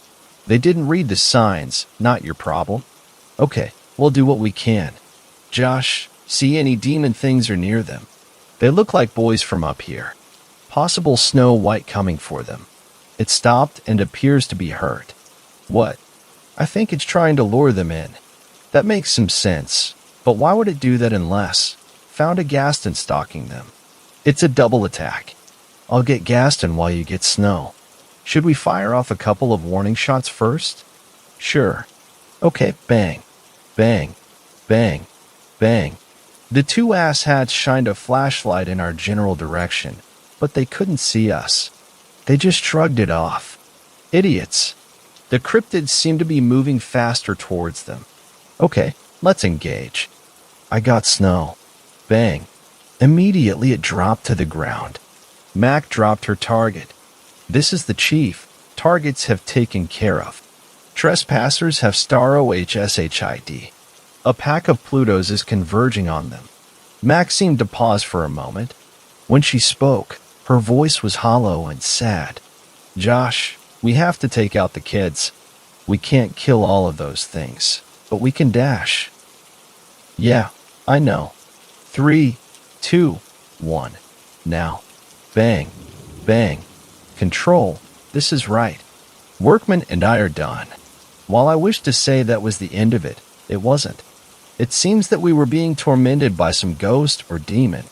They didn't read the signs, not your problem. Okay, we'll do what we can. Josh, see any demon things or near them? They look like boys from up here. Possible Snow White coming for them. It stopped and appears to be hurt. What? I think it's trying to lure them in. That makes some sense, but why would it do that unless found a Gaston stalking them? It's a double attack. I'll get Gaston while you get Snow. Should we fire off a couple of warning shots first? Sure. Okay, bang, bang, bang, bang. The 2 asshats shined a flashlight in our general direction, but they couldn't see us. They just shrugged it off. Idiots. The cryptids seemed to be moving faster towards them. Okay, let's engage. I got Snow. Bang. Immediately it dropped to the ground. Mac dropped her target. This is the chief. Targets have taken care of. Trespassers have star OHSHID. A pack of Plutos is converging on them. Mac seemed to pause for a moment. When she spoke, her voice was hollow and sad. Josh, we have to take out the kids. We can't kill all of those things, but we can dash. Yeah, I know. 3, 2, 1. Now. Bang, bang. Control, this is right. Workman and I are done. While I wish to say that was the end of it, it wasn't. It seems that we were being tormented by some ghost or demon.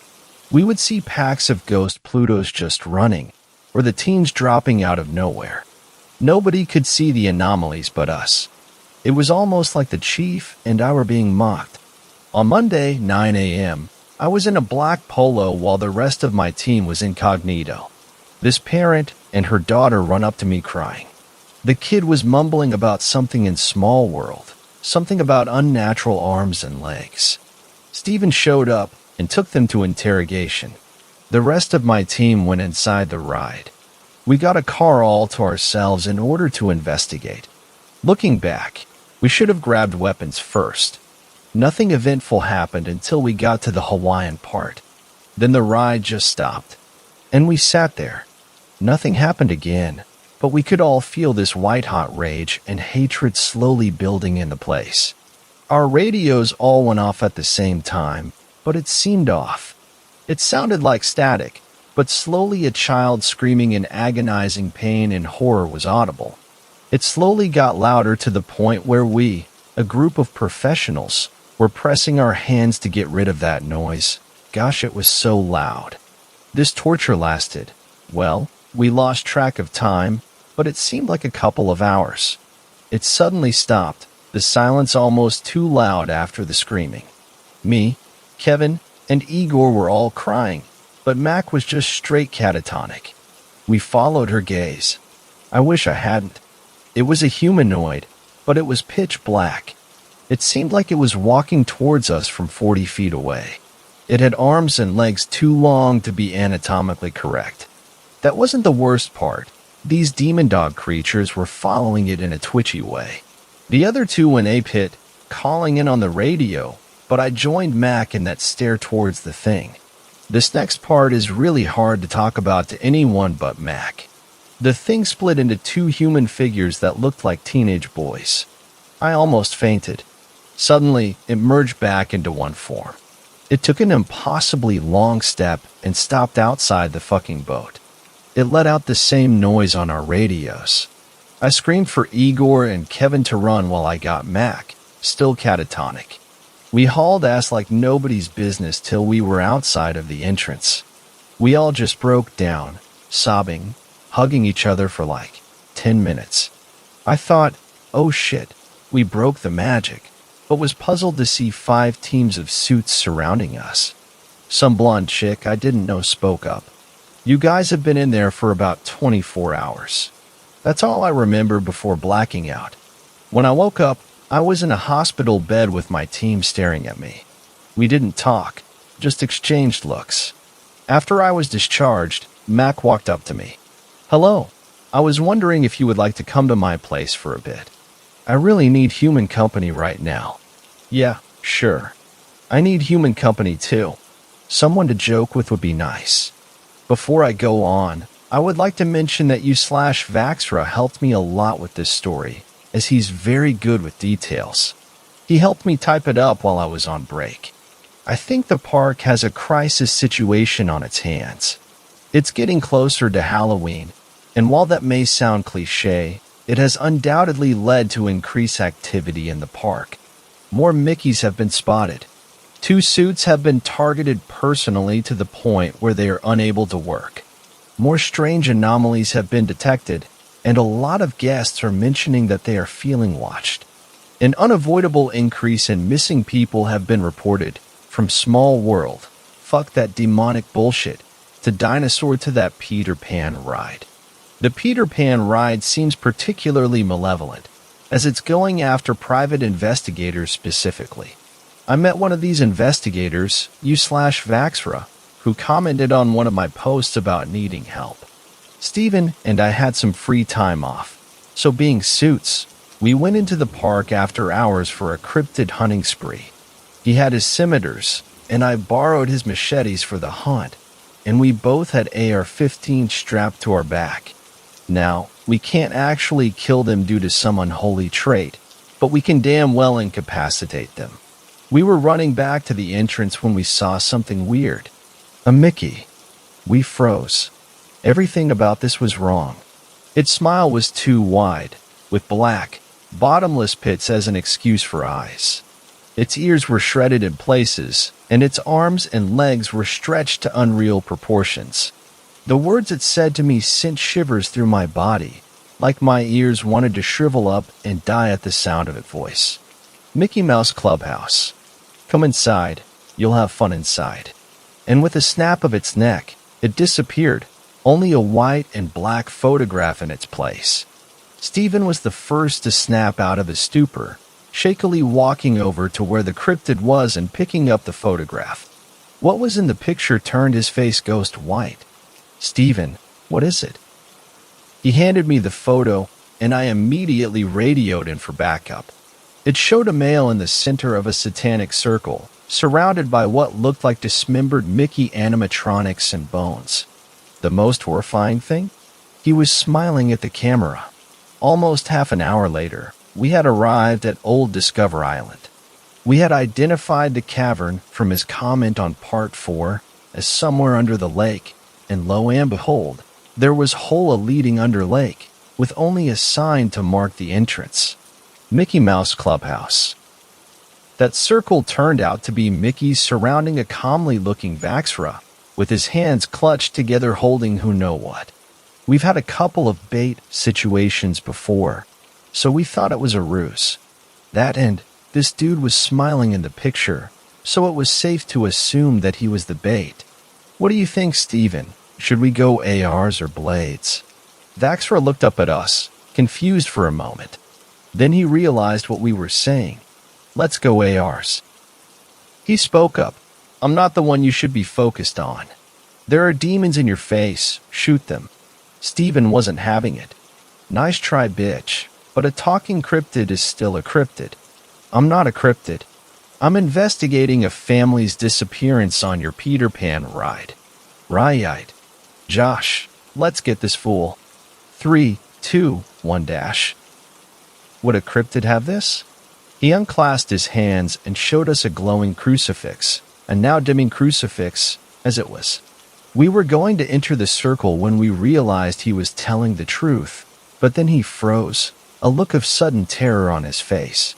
We would see packs of ghost Plutos just running, or the teens dropping out of nowhere. Nobody could see the anomalies but us. It was almost like the chief and I were being mocked. On Monday, 9 a.m., I was in a black polo while the rest of my team was incognito. This parent and her daughter run up to me crying. The kid was mumbling about something in Small World, something about unnatural arms and legs. Steven showed up and took them to interrogation. The rest of my team went inside the ride. We got a car all to ourselves in order to investigate. Looking back, we should have grabbed weapons first. Nothing eventful happened until we got to the Hawaiian part. Then the ride just stopped. And we sat there. Nothing happened again, but we could all feel this white-hot rage and hatred slowly building in the place. Our radios all went off at the same time, but it seemed off. It sounded like static, but slowly a child screaming in agonizing pain and horror was audible. It slowly got louder to the point where we, a group of professionals, were pressing our hands to get rid of that noise. Gosh, it was so loud. This torture lasted, well, we lost track of time, but it seemed like a couple of hours. It suddenly stopped, the silence almost too loud after the screaming. Me, Kevin, and Igor were all crying, but Mac was just straight catatonic. We followed her gaze. I wish I hadn't. It was a humanoid, but it was pitch black. It seemed like it was walking towards us from 40 feet away. It had arms and legs too long to be anatomically correct. That wasn't the worst part. These demon dog creatures were following it in a twitchy way. The other two went ape-hit, calling in on the radio, but I joined Mac in that stare towards the thing. This next part is really hard to talk about to anyone but Mac. The thing split into two human figures that looked like teenage boys. I almost fainted. Suddenly, it merged back into one form. It took an impossibly long step and stopped outside the fucking boat. It let out the same noise on our radios. I screamed for Igor and Kevin to run while I got Mac, still catatonic. We hauled ass like nobody's business till we were outside of the entrance. We all just broke down, sobbing, hugging each other for like 10 minutes. I thought, oh shit, we broke the magic, but was puzzled to see 5 teams of suits surrounding us. Some blonde chick I didn't know spoke up. You guys have been in there for about 24 hours. That's all I remember before blacking out. When I woke up, I was in a hospital bed with my team staring at me. We didn't talk, just exchanged looks. After I was discharged, Mac walked up to me. Hello, I was wondering if you would like to come to my place for a bit. I really need human company right now. Yeah, sure. I need human company too. Someone to joke with would be nice. Before I go on, I would like to mention that you/Vaxra helped me a lot with this story, as he's very good with details. He helped me type it up while I was on break. I think the park has a crisis situation on its hands. It's getting closer to Halloween, and while that may sound cliché, it has undoubtedly led to increased activity in the park. More Mickeys have been spotted. 2 suits have been targeted personally to the point where they are unable to work. More strange anomalies have been detected, and a lot of guests are mentioning that they are feeling watched. An unavoidable increase in missing people have been reported, from Small World, fuck that demonic bullshit, to Dinosaur to that Peter Pan ride. The Peter Pan ride seems particularly malevolent, as it's going after private investigators specifically. I met one of these investigators, you/Vaxra, who commented on one of my posts about needing help. Steven and I had some free time off, so being suits, we went into the park after hours for a cryptid hunting spree. He had his scimitars, and I borrowed his machetes for the hunt, and we both had AR-15 strapped to our back. Now, we can't actually kill them due to some unholy trait, but we can damn well incapacitate them. We were running back to the entrance when we saw something weird. A Mickey. We froze. Everything about this was wrong. Its smile was too wide, with black, bottomless pits as an excuse for eyes. Its ears were shredded in places, and its arms and legs were stretched to unreal proportions. The words it said to me sent shivers through my body, like my ears wanted to shrivel up and die at the sound of its voice. Mickey Mouse Clubhouse. Come inside, you'll have fun inside. And with a snap of its neck, it disappeared, only a white and black photograph in its place. Stephen was the first to snap out of his stupor, shakily walking over to where the cryptid was and picking up the photograph. What was in the picture turned his face ghost white. "Stephen, what is it?" He handed me the photo, and I immediately radioed in for backup. It showed a male in the center of a satanic circle, surrounded by what looked like dismembered Mickey animatronics and bones. The most horrifying thing? He was smiling at the camera. Almost half an hour later, we had arrived at Old Discover Island. We had identified the cavern from his comment on Part 4 as somewhere under the lake, and lo and behold, there was hole leading under lake, with only a sign to mark the entrance. Mickey Mouse Clubhouse. That circle turned out to be Mickey surrounding a calmly-looking Vaxra, with his hands clutched together holding who know what. We've had a couple of bait situations before, so we thought it was a ruse. That and this dude was smiling in the picture, so it was safe to assume that he was the bait. What do you think, Stephen? Should we go ARs or blades? Vaxra looked up at us, confused for a moment. Then he realized what we were saying. Let's go ARs. He spoke up. I'm not the one you should be focused on. There are demons in your face. Shoot them. Stephen wasn't having it. Nice try, bitch. But a talking cryptid is still a cryptid. I'm not a cryptid. I'm investigating a family's disappearance on your Peter Pan ride. Right. Josh, let's get this fool. 3, 2, 1 dash. Would a cryptid have this? He unclasped his hands and showed us a glowing crucifix, a now dimming crucifix, as it was. We were going to enter the circle when we realized he was telling the truth, but then he froze, a look of sudden terror on his face.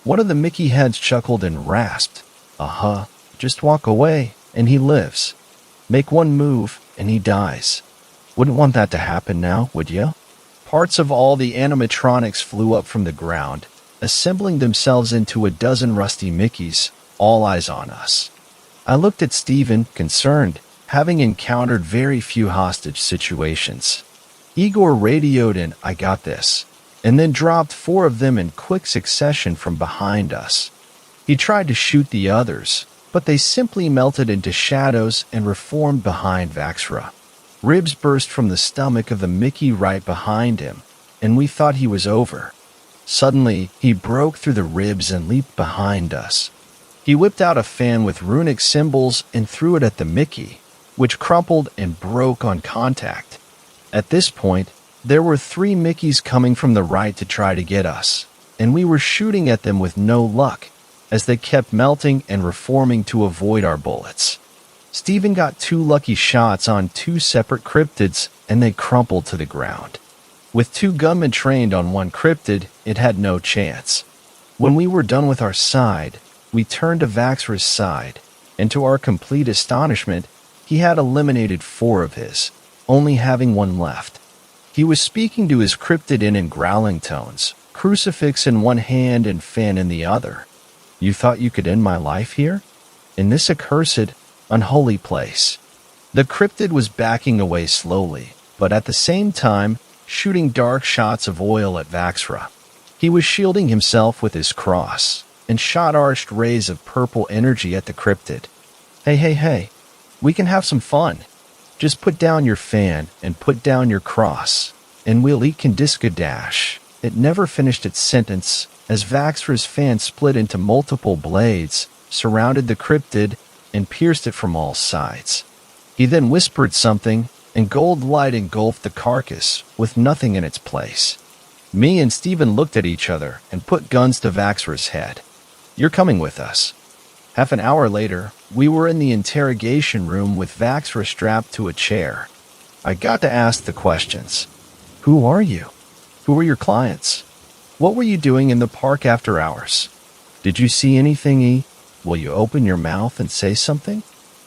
One of the Mickey heads chuckled and rasped, just walk away, and he lives. Make one move, and he dies. Wouldn't want that to happen now, would you? Parts of all the animatronics flew up from the ground, assembling themselves into a dozen rusty Mickeys, all eyes on us. I looked at Stephen, concerned, having encountered very few hostage situations. Igor radioed in, "I got this," and then dropped 4 of them in quick succession from behind us. He tried to shoot the others, but they simply melted into shadows and reformed behind Vaxra. Ribs burst from the stomach of the Mickey right behind him, and we thought he was over. Suddenly, he broke through the ribs and leaped behind us. He whipped out a fan with runic symbols and threw it at the Mickey, which crumpled and broke on contact. At this point, there were 3 Mickeys coming from the right to try to get us, and we were shooting at them with no luck, as they kept melting and reforming to avoid our bullets. Stephen got 2 lucky shots on 2 separate cryptids, and they crumpled to the ground. With 2 gunmen trained on 1 cryptid, it had no chance. When we were done with our side, we turned to Vaxra's side, and to our complete astonishment, he had eliminated 4 of his, only having 1 left. He was speaking to his cryptid in growling tones, crucifix in one hand and fan in the other. "You thought you could end my life here? In this accursed, unholy place?" The cryptid was backing away slowly, but at the same time, shooting dark shots of oil at Vaxra. He was shielding himself with his cross, and shot arched rays of purple energy at the cryptid. Hey, we can have some fun. Just put down your fan and put down your cross, and we'll eat Kandiska dash. It never finished its sentence, as Vaxra's fan split into multiple blades, surrounded the cryptid, and pierced it from all sides. He then whispered something, and gold light engulfed the carcass, with nothing in its place. Me and Stephen looked at each other and put guns to Vaxra's head. "You're coming with us." Half an hour later, we were in the interrogation room with Vaxra strapped to a chair. I got to ask the questions. Who are you? Who are your clients? What were you doing in the park after hours? Did you see anything, E? Will you open your mouth and say something?"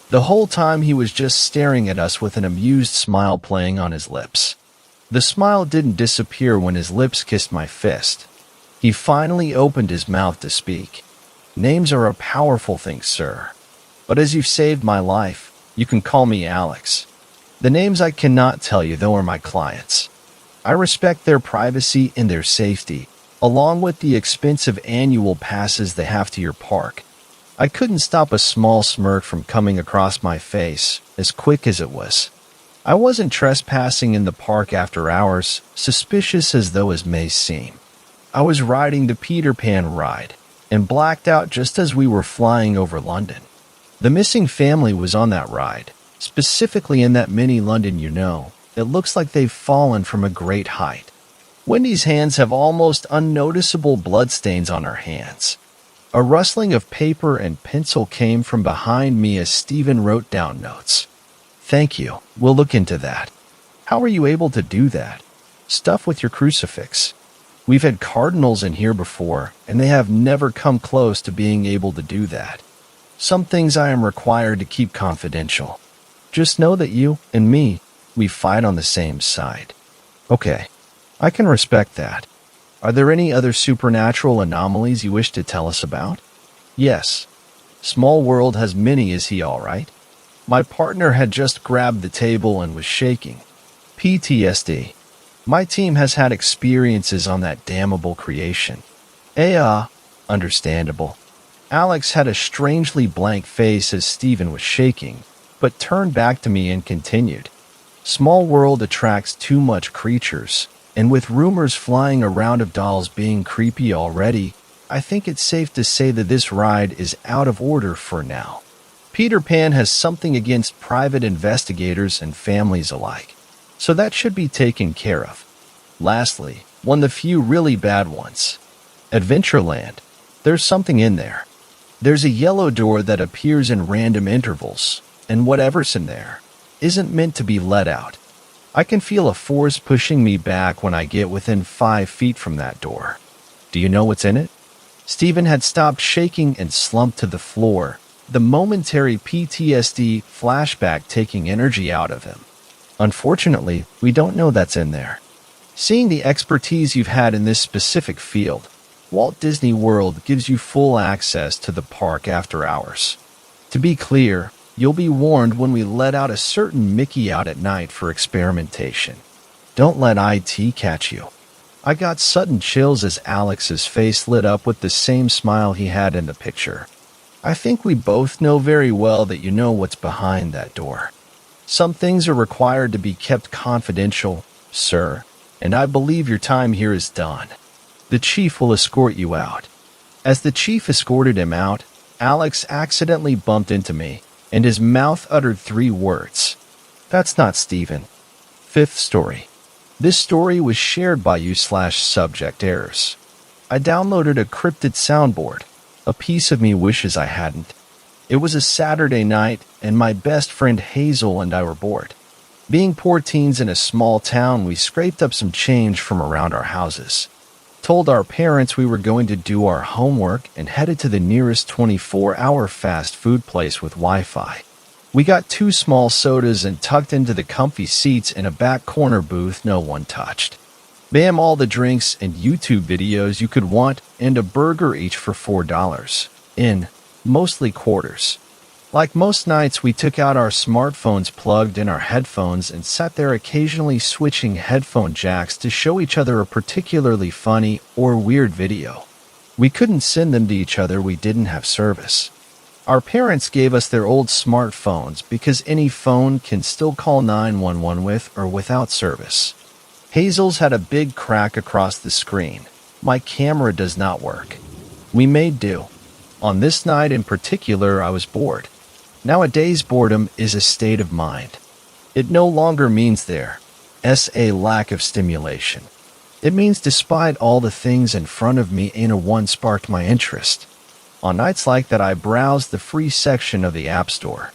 The whole time he was just staring at us with an amused smile playing on his lips. The smile didn't disappear when his lips kissed my fist. He finally opened his mouth to speak. "Names are a powerful thing, sir. But as you've saved my life, you can call me Alex. The names I cannot tell you, though, are my clients. I respect their privacy and their safety, along with the expensive annual passes they have to your park." I couldn't stop a small smirk from coming across my face, as quick as it was. I wasn't trespassing in the park after hours, suspicious as though it may seem. I was riding the Peter Pan ride, and blacked out just as we were flying over London. The missing family was on that ride, specifically in that mini London you know. It looks like they've fallen from a great height. Wendy's hands have almost unnoticeable bloodstains on her hands. A rustling of paper and pencil came from behind me as Stephen wrote down notes. "Thank you. We'll look into that." "How are you able to do that?" "Stuff with your crucifix. We've had cardinals in here before, and they have never come close to being able to do that. Some things I am required to keep confidential. Just know that you and me, we fight on the same side." "Okay. I can respect that. Are there any other supernatural anomalies you wish to tell us about?" "Yes. Small world has many, is he all right?" My partner had just grabbed the table and was shaking. "PTSD. My team has had experiences on that damnable creation." Understandable." Alex had a strangely blank face as Stephen was shaking, but turned back to me and continued. "Small world attracts too much creatures. And with rumors flying around of dolls being creepy already, I think it's safe to say that this ride is out of order for now. Peter Pan has something against private investigators and families alike, so that should be taken care of. Lastly, one of the few really bad ones. Adventureland. There's something in there. There's a yellow door that appears in random intervals, and whatever's in there isn't meant to be let out. I can feel a force pushing me back when I get within 5 feet from that door. Do you know what's in it?" Stephen had stopped shaking and slumped to the floor, the momentary PTSD flashback taking energy out of him. "Unfortunately, we don't know that's in there. Seeing the expertise you've had in this specific field, Walt Disney World gives you full access to the park after hours. To be clear, you'll be warned when we let out a certain Mickey out at night for experimentation. Don't let IT catch you." I got sudden chills as Alex's face lit up with the same smile he had in the picture. "I think we both know very well that you know what's behind that door. Some things are required to be kept confidential, sir, and I believe your time here is done. The chief will escort you out." As the chief escorted him out, Alex accidentally bumped into me, and his mouth uttered 3 words. "That's not Stephen." 5th story. This story was shared by you/subject errors. I downloaded a cryptid soundboard. A piece of me wishes I hadn't. It was a Saturday night, and my best friend Hazel and I were bored. Being poor teens in a small town, we scraped up some change from around our houses, told our parents we were going to do our homework, and headed to the nearest 24-hour fast food place with Wi-Fi. We got 2 small sodas and tucked into the comfy seats in a back corner booth no one touched. Bam, all the drinks and YouTube videos you could want, and a burger each for $4. In, mostly quarters. Like most nights, we took out our smartphones, plugged in our headphones, and sat there occasionally switching headphone jacks to show each other a particularly funny or weird video. We couldn't send them to each other, we didn't have service. Our parents gave us their old smartphones because any phone can still call 911 with or without service. Hazel's had a big crack across the screen. My camera does not work. We made do. On this night in particular, I was bored. Nowadays, boredom is a state of mind. It no longer means there's a lack of stimulation. It means despite all the things in front of me, ain't a one sparked my interest. On nights like that, I browsed the free section of the App Store.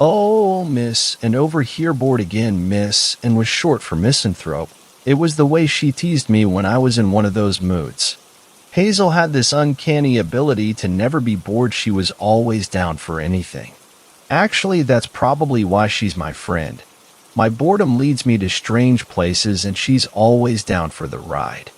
Oh, miss, and over here bored again, miss, and was short for misanthrope. It was the way she teased me when I was in one of those moods. Hazel had this uncanny ability to never be bored. She was always down for anything. Actually, that's probably why she's my friend. My boredom leads me to strange places, and she's always down for the ride.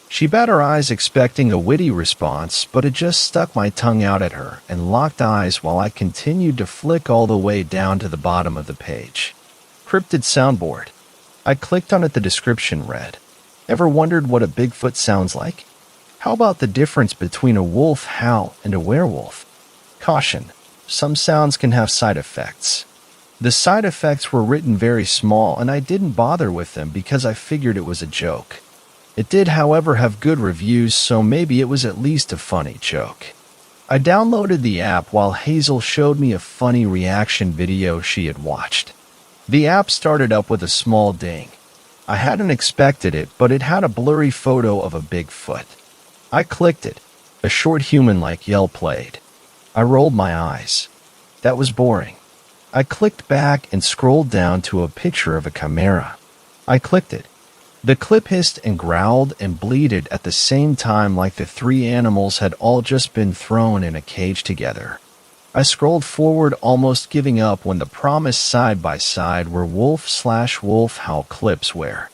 She bat her eyes expecting a witty response, but it just stuck my tongue out at her and locked eyes while I continued to flick all the way down to the bottom of the page. Cryptid soundboard. I clicked on it. The description read, "Ever wondered what a Bigfoot sounds like? How about the difference between a wolf howl and a werewolf? Caution, some sounds can have side effects." The side effects were written very small, and I didn't bother with them because I figured it was a joke. It did, however, have good reviews, so maybe it was at least a funny joke. I downloaded the app while Hazel showed me a funny reaction video she had watched. The app started up with a small ding. I hadn't expected it, but it had a blurry photo of a Bigfoot. I clicked it. A short human-like yell played. I rolled my eyes. That was boring. I clicked back and scrolled down to a picture of a chimera. I clicked it. The clip hissed and growled and bleated at the same time, like the three animals had all just been thrown in a cage together. I scrolled forward, almost giving up, when the promised side-by-side were wolf/wolf howl clips where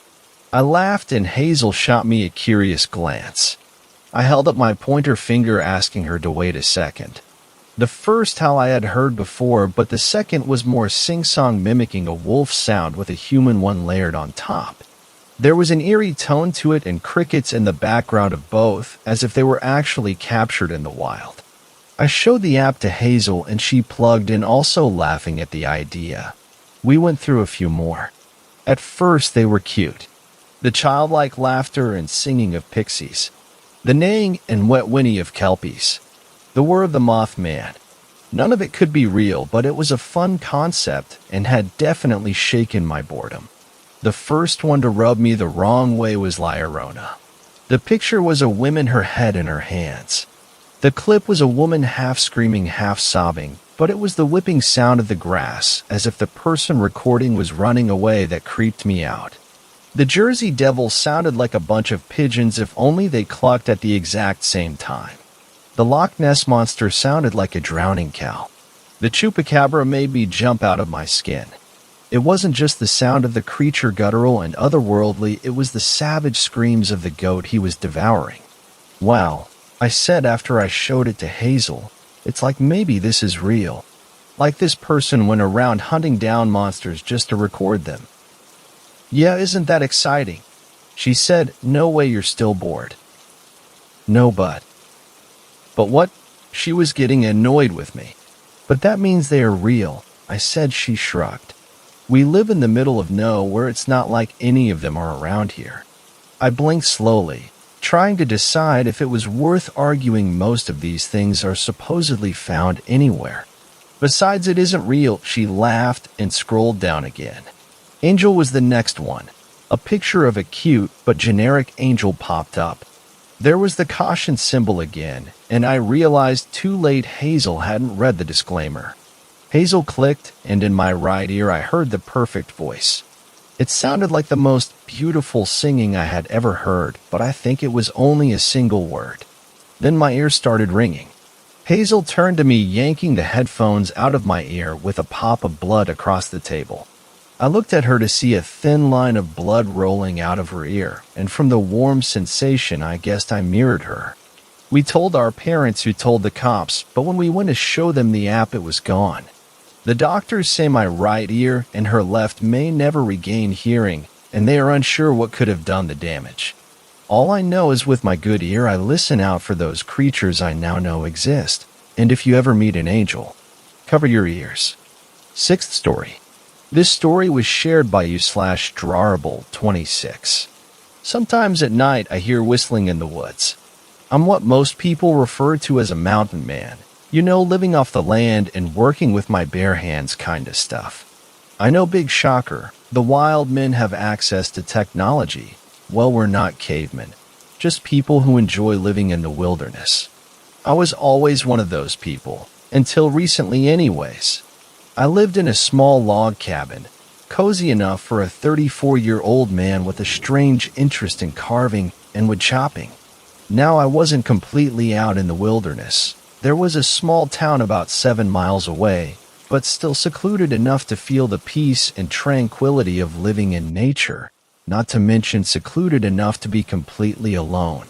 I laughed and Hazel shot me a curious glance. I held up my pointer finger, asking her to wait a second. The first howl I had heard before, but the second was more sing-song, mimicking a wolf sound with a human one layered on top. There was an eerie tone to it and crickets in the background of both, as if they were actually captured in the wild. I showed the app to Hazel and she plugged in, also laughing at the idea. We went through a few more. At first they were cute. The childlike laughter and singing of pixies. The neighing and wet whinny of kelpies. The whir of the Mothman. None of it could be real, but it was a fun concept and had definitely shaken my boredom. The first one to rub me the wrong way was La Llorona. The picture was a woman, her head in her hands. The clip was a woman half screaming, half sobbing, but it was the whipping sound of the grass, as if the person recording was running away, that creeped me out. The Jersey Devil sounded like a bunch of pigeons, if only they clucked at the exact same time. The Loch Ness Monster sounded like a drowning cow. The Chupacabra made me jump out of my skin. It wasn't just the sound of the creature guttural and otherworldly, it was the savage screams of the goat he was devouring. "Wow," I said after I showed it to Hazel, "it's like maybe this is real. Like this person went around hunting down monsters just to record them." "Yeah, isn't that exciting?" she said. "No way you're still bored." "No, but what?" She was getting annoyed with me. "But that means they are real," I said. She shrugged. "We live in the middle of nowhere. It's not like any of them are around here." I blinked slowly, trying to decide if it was worth arguing. Most of these things are supposedly found anywhere. "Besides, it isn't real," she laughed and scrolled down again. Angel was the next one. A picture of a cute but generic angel popped up. There was the caution symbol again, and I realized too late Hazel hadn't read the disclaimer. Hazel clicked, and in my right ear I heard the perfect voice. It sounded like the most beautiful singing I had ever heard, but I think it was only a single word. Then my ear started ringing. Hazel turned to me, yanking the headphones out of my ear with a pop of blood across the table. I looked at her to see a thin line of blood rolling out of her ear, and from the warm sensation I guessed I mirrored her. We told our parents, who told the cops, but when we went to show them the app, it was gone. The doctors say my right ear and her left may never regain hearing, and they are unsure what could have done the damage. All I know is with my good ear I listen out for those creatures I now know exist, and if you ever meet an angel, cover your ears. Sixth story. This story was shared by you/Drawable26. Sometimes at night I hear whistling in the woods. I'm what most people refer to as a mountain man. You know, living off the land and working with my bare hands kind of stuff. I know, big shocker, the wild men have access to technology. Well, we're not cavemen, just people who enjoy living in the wilderness. I was always one of those people, until recently anyways. I lived in a small log cabin, cozy enough for a 34-year-old man with a strange interest in carving and wood chopping. Now I wasn't completely out in the wilderness. There was a small town about 7 miles away, but still secluded enough to feel the peace and tranquility of living in nature, not to mention secluded enough to be completely alone.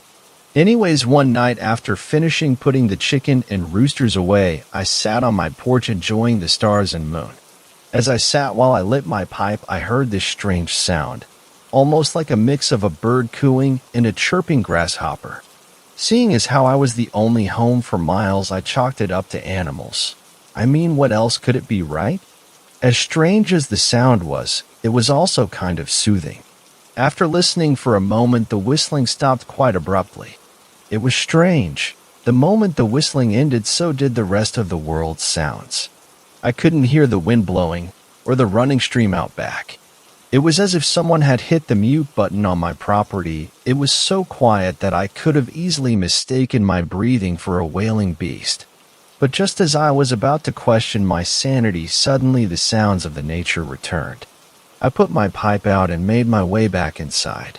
Anyways, one night after finishing putting the chicken and roosters away, I sat on my porch enjoying the stars and moon. As I sat while I lit my pipe, I heard this strange sound, almost like a mix of a bird cooing and a chirping grasshopper. Seeing as how I was the only home for miles, I chalked it up to animals. I mean, what else could it be, right? As strange as the sound was, it was also kind of soothing. After listening for a moment, the whistling stopped quite abruptly. It was strange. The moment the whistling ended, so did the rest of the world's sounds. I couldn't hear the wind blowing or the running stream out back. It was as if someone had hit the mute button on my property. It was so quiet that I could have easily mistaken my breathing for a wailing beast. But just as I was about to question my sanity, suddenly the sounds of the nature returned. I put my pipe out and made my way back inside.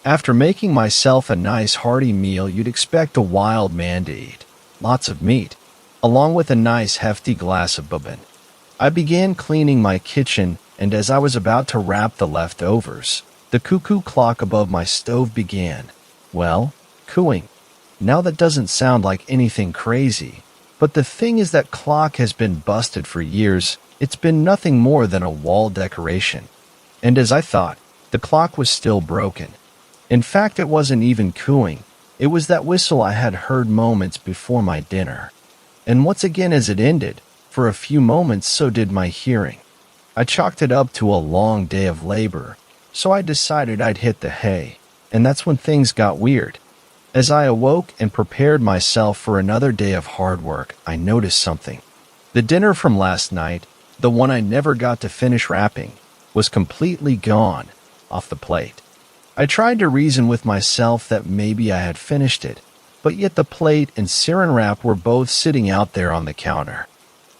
After making myself a nice hearty meal you'd expect a wild man to eat, lots of meat, along with a nice hefty glass of bourbon, I began cleaning my kitchen, and as I was about to wrap the leftovers, the cuckoo clock above my stove began, cooing. Now that doesn't sound like anything crazy, but the thing is that clock has been busted for years. It's been nothing more than a wall decoration. And as I thought, the clock was still broken. In fact, it wasn't even cooing. It was that whistle I had heard moments before my dinner. And once again as it ended, for a few moments so did my hearing. I chalked it up to a long day of labor, so I decided I'd hit the hay, and that's when things got weird. As I awoke and prepared myself for another day of hard work, I noticed something. The dinner from last night, the one I never got to finish wrapping, was completely gone off the plate. I tried to reason with myself that maybe I had finished it, but yet the plate and saran wrap were both sitting out there on the counter.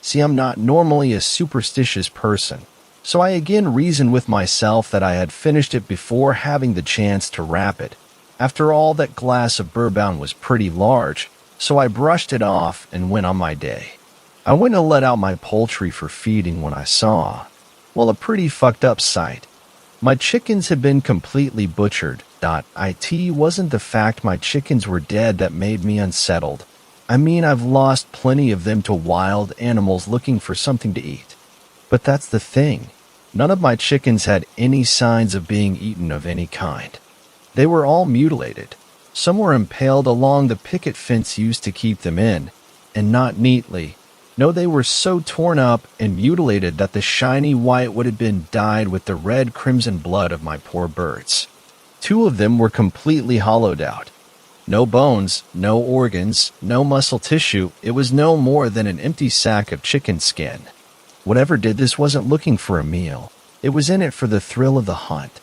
See, I'm not normally a superstitious person, so I again reasoned with myself that I had finished it before having the chance to wrap it. After all, that glass of bourbon was pretty large, so I brushed it off and went on my day. I went and let out my poultry for feeding when I saw, a pretty fucked up sight. My chickens had been completely butchered. It wasn't the fact my chickens were dead that made me unsettled. I mean, I've lost plenty of them to wild animals looking for something to eat. But that's the thing. None of my chickens had any signs of being eaten of any kind. They were all mutilated. Some were impaled along the picket fence used to keep them in, and not neatly. No, they were so torn up and mutilated that the shiny white would have been dyed with the red crimson blood of my poor birds. 2 of them were completely hollowed out. No bones, no organs, no muscle tissue. It was no more than an empty sack of chicken skin. Whatever did this wasn't looking for a meal. It was in it for the thrill of the hunt.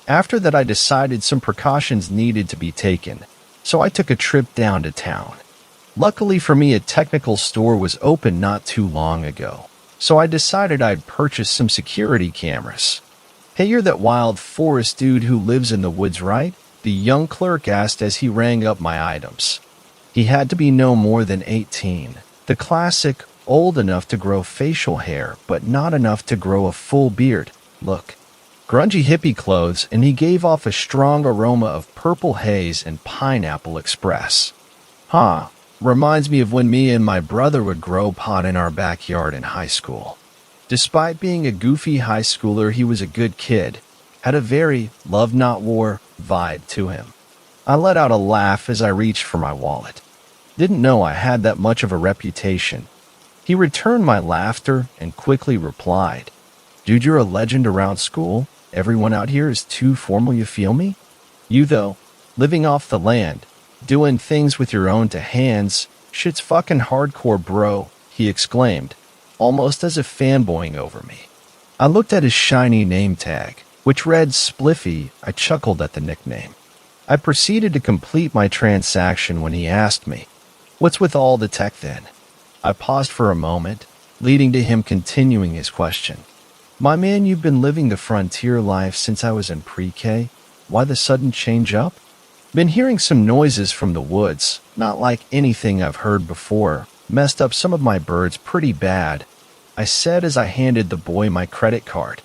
After that, I decided some precautions needed to be taken, so I took a trip down to town. Luckily for me, a technical store was open not too long ago, so I decided I'd purchase some security cameras. "Hey, you're that wild forest dude who lives in the woods, right?" the young clerk asked as he rang up my items. He had to be no more than 18. The classic, old enough to grow facial hair, but not enough to grow a full beard look. Grungy hippie clothes, and he gave off a strong aroma of purple haze and pineapple express. Reminds me of when me and my brother would grow pot in our backyard in high school. Despite being a goofy high schooler, he was a good kid, had a very love not war vibe to him. I let out a laugh as I reached for my wallet. Didn't know I had that much of a reputation. He returned my laughter and quickly replied, "Dude, you're a legend around school. Everyone out here is too formal, you feel me? You, though, living off the land, doing things with your own 2 hands, shit's fucking hardcore, bro," he exclaimed, almost as if fanboying over me. I looked at his shiny name tag, which read Spliffy. I chuckled at the nickname. I proceeded to complete my transaction when he asked me, "What's with all the tech then?" I paused for a moment, leading to him continuing his question. My man, you've been living the frontier life since I was in pre-K. Why the sudden change up? Been hearing some noises from the woods, not like anything I've heard before. Messed up some of my birds pretty bad, I said as I handed the boy my credit card.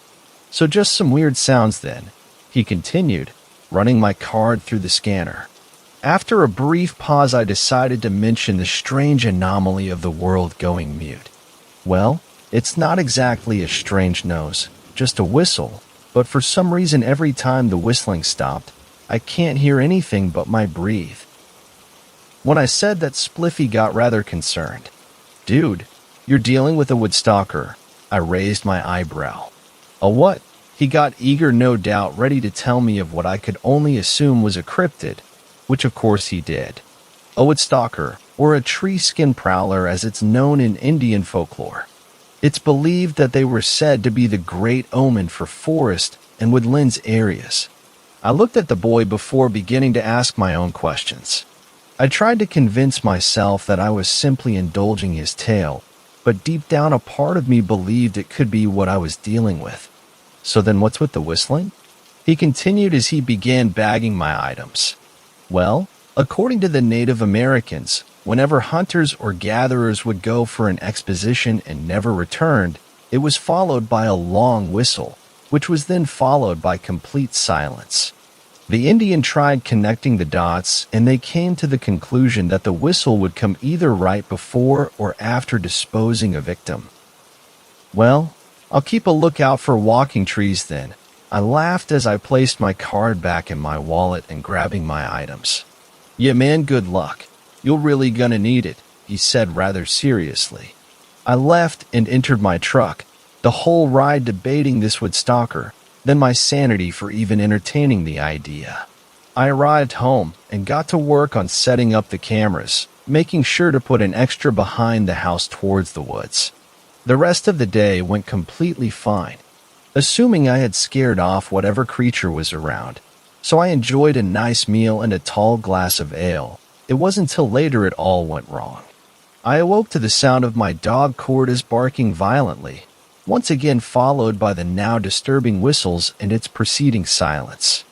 So just some weird sounds then, he continued, running my card through the scanner. After a brief pause, I decided to mention the strange anomaly of the world going mute. Well, it's not exactly a strange noise, just a whistle, but for some reason every time the whistling stopped, I can't hear anything but my breath. When I said that, Spliffy got rather concerned. Dude, you're dealing with a woodstalker. I raised my eyebrow. A what? He got eager, no doubt, ready to tell me of what I could only assume was a cryptid, which of course he did. A woodstalker, or a tree skin prowler as it's known in Indian folklore. It's believed that they were said to be the great omen for forest and woodlands areas. I looked at the boy before beginning to ask my own questions. I tried to convince myself that I was simply indulging his tale, but deep down a part of me believed it could be what I was dealing with. So then what's with the whistling? He continued as he began bagging my items. Well, according to the Native Americans, whenever hunters or gatherers would go for an expedition and never returned, it was followed by a long whistle, which was then followed by complete silence. The Indian tried connecting the dots, and they came to the conclusion that the whistle would come either right before or after disposing a victim. Well, I'll keep a lookout for walking trees then. I laughed as I placed my card back in my wallet and grabbing my items. Yeah man, good luck. You're really gonna need it, he said rather seriously. I left and entered my truck, the whole ride debating this woodstalker, then my sanity for even entertaining the idea. I arrived home and got to work on setting up the cameras, making sure to put an extra behind the house towards the woods. The rest of the day went completely fine, assuming I had scared off whatever creature was around. So I enjoyed a nice meal and a tall glass of ale. It wasn't until later it all went wrong. I awoke to the sound of my dog Cordis barking violently, once again followed by the now disturbing whistles and its preceding silence.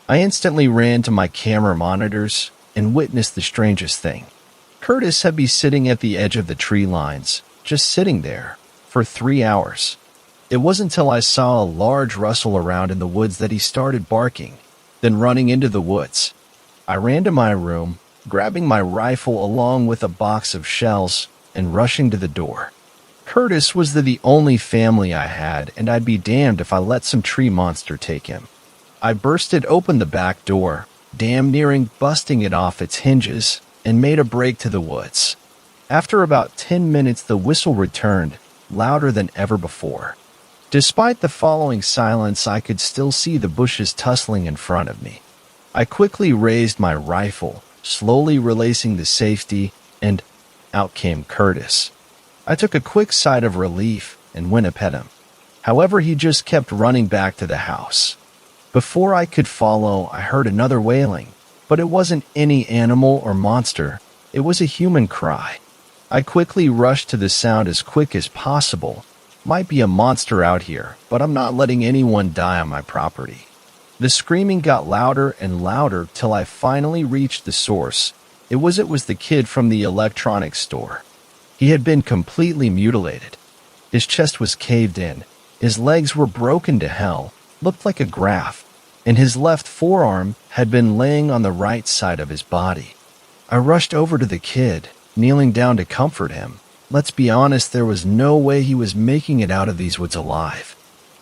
I instantly ran to my camera monitors and witnessed the strangest thing. Curtis had been sitting at the edge of the tree lines, just sitting there, for 3 hours. It wasn't until I saw a large rustle around in the woods that he started barking, then running into the woods. I ran to my room, grabbing my rifle along with a box of shells, and rushing to the door. Curtis was the only family I had, and I'd be damned if I let some tree monster take him. I bursted open the back door, damn nearing busting it off its hinges, and made a break to the woods. After about 10 minutes, the whistle returned, louder than ever before. Despite the following silence, I could still see the bushes tussling in front of me. I quickly raised my rifle, slowly releasing the safety, and out came Curtis. I took a quick sigh of relief and went up at him. However, he just kept running back to the house. Before I could follow, I heard another wailing, but it wasn't any animal or monster. It was a human cry. I quickly rushed to the sound as quick as possible. Might be a monster out here, but I'm not letting anyone die on my property. The screaming got louder and louder till I finally reached the source. It was the kid from the electronics store. He had been completely mutilated. His chest was caved in, his legs were broken to hell, looked like a graph, and his left forearm had been laying on the right side of his body. I rushed over to the kid, kneeling down to comfort him. Let's be honest, there was no way he was making it out of these woods alive.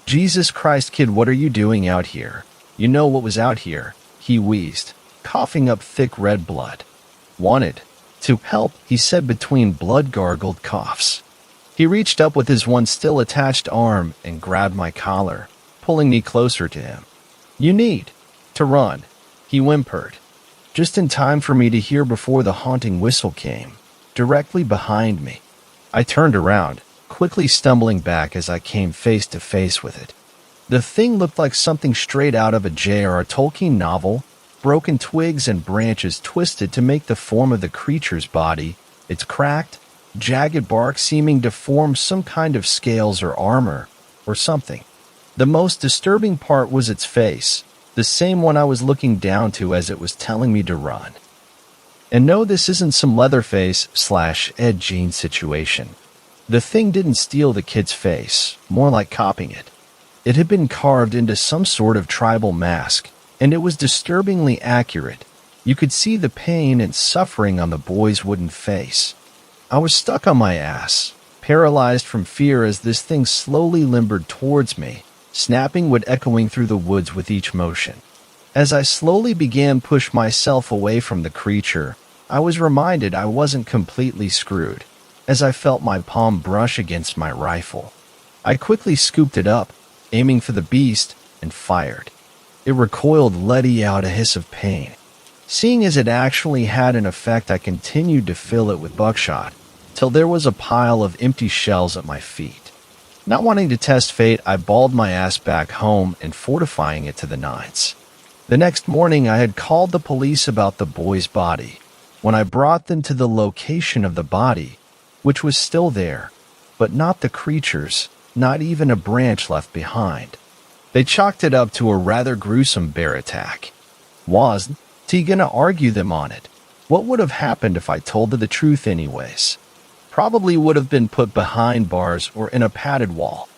Jesus Christ, kid, what are you doing out here? You know what was out here, he wheezed, coughing up thick red blood. Wanted to help, he said between blood-gargled coughs. He reached up with his one still attached arm and grabbed my collar, pulling me closer to him. You need to run, he whimpered, just in time for me to hear before the haunting whistle came, directly behind me. I turned around, quickly stumbling back as I came face to face with it. The thing looked like something straight out of a J.R.R. Tolkien novel, broken twigs and branches twisted to make the form of the creature's body, its cracked, jagged bark seeming to form some kind of scales or armor. or something. The most disturbing part was its face, the same one I was looking down to as it was telling me to run. And no, this isn't some Leatherface/Ed Gein situation. The thing didn't steal the kid's face, more like copying it. It had been carved into some sort of tribal mask, and it was disturbingly accurate. You could see the pain and suffering on the boy's wooden face. I was stuck on my ass, paralyzed from fear as this thing slowly limbered towards me, snapping wood echoing through the woods with each motion. As I slowly began to push myself away from the creature, I was reminded I wasn't completely screwed, as I felt my palm brush against my rifle. I quickly scooped it up, aiming for the beast, and fired. It recoiled, letting out a hiss of pain. Seeing as it actually had an effect, I continued to fill it with buckshot, till there was a pile of empty shells at my feet. Not wanting to test fate, I balled my ass back home and fortifying it to the nines. The next morning, I had called the police about the boy's body. When I brought them to the location of the body, which was still there, but not the creature's, not even a branch left behind. They chalked it up to a rather gruesome bear attack. Was he gonna argue them on it? What would have happened if I told her the truth anyways? Probably would have been put behind bars or in a padded wall.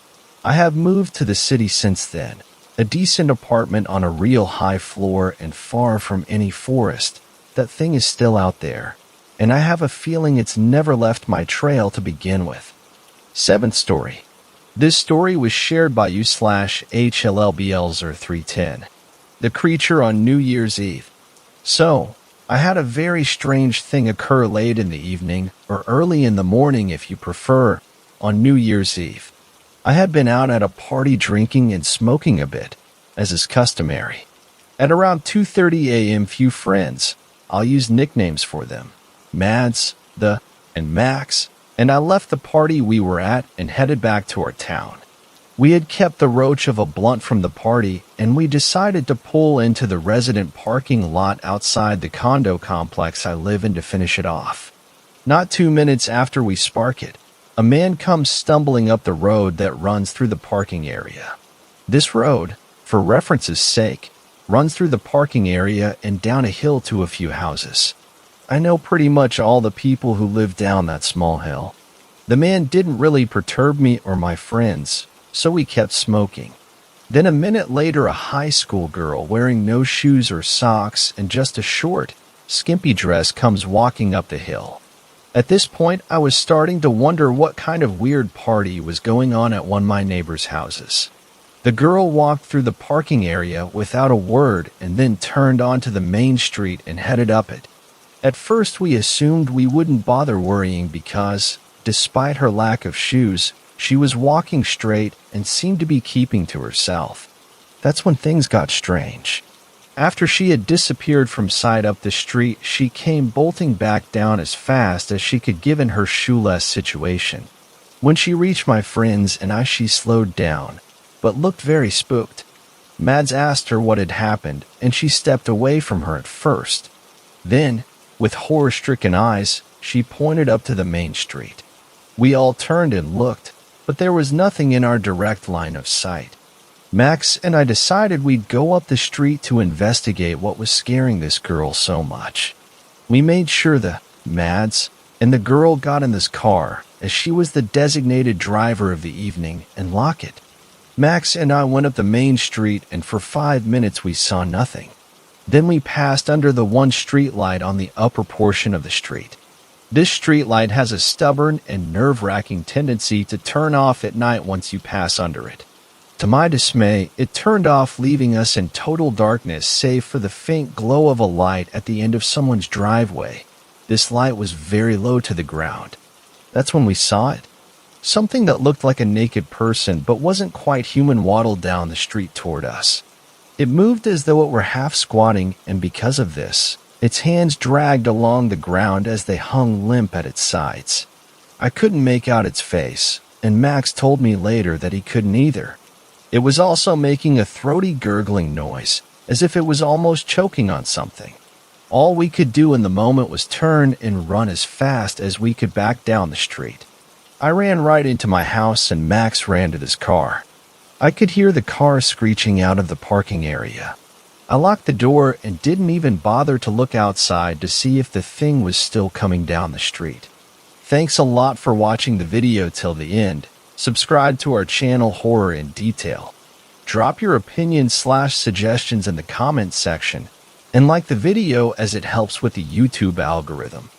I have moved to the city since then, a decent apartment on a real high floor and far from any forest. That thing is still out there, and I have a feeling it's never left my trail to begin with. 7th story. This story was shared by you/HLLBLzer310. The creature on New Year's Eve. So, I had a very strange thing occur late in the evening, or early in the morning if you prefer, on New Year's Eve. I had been out at a party drinking and smoking a bit, as is customary. At around 2:30 a.m. few friends, I'll use nicknames for them, Mads, and Max, and I left the party we were at and headed back to our town. We had kept the roach of a blunt from the party, and we decided to pull into the resident parking lot outside the condo complex I live in to finish it off. Not 2 minutes after we spark it, a man comes stumbling up the road that runs through the parking area. This road, for reference's sake, runs through the parking area and down a hill to a few houses. I know pretty much all the people who live down that small hill. The man didn't really perturb me or my friends, so we kept smoking. Then a minute later, a high school girl wearing no shoes or socks and just a short, skimpy dress comes walking up the hill. At this point, I was starting to wonder what kind of weird party was going on at one of my neighbors' houses. The girl walked through the parking area without a word and then turned onto the main street and headed up it. At first, we assumed we wouldn't bother worrying because, despite her lack of shoes, she was walking straight and seemed to be keeping to herself. That's when things got strange. After she had disappeared from sight up the street, she came bolting back down as fast as she could given her shoeless situation. When she reached my friends and I, she slowed down, but looked very spooked. Mads asked her what had happened, and she stepped away from her at first. Then, with horror-stricken eyes, she pointed up to the main street. We all turned and looked, but there was nothing in our direct line of sight. Max and I decided we'd go up the street to investigate what was scaring this girl so much. We made sure the Mads and the girl got in this car, as she was the designated driver of the evening, and lock it. Max and I went up the main street, and for 5 minutes we saw nothing. Then we passed under the one street light on the upper portion of the street. This street light has a stubborn and nerve-wracking tendency to turn off at night once you pass under it. To my dismay, it turned off, leaving us in total darkness save for the faint glow of a light at the end of someone's driveway. This light was very low to the ground. That's when we saw it. Something that looked like a naked person but wasn't quite human waddled down the street toward us. It moved as though it were half squatting, and because of this, its hands dragged along the ground as they hung limp at its sides. I couldn't make out its face, and Max told me later that he couldn't either. It was also making a throaty gurgling noise, as if it was almost choking on something. All we could do in the moment was turn and run as fast as we could back down the street. I ran right into my house and Max ran to his car. I could hear the car screeching out of the parking area. I locked the door and didn't even bother to look outside to see if the thing was still coming down the street. Thanks a lot for watching the video till the end. Subscribe to our channel Horror in Detail. Drop your opinions/suggestions in the comments section and like the video as it helps with the YouTube algorithm.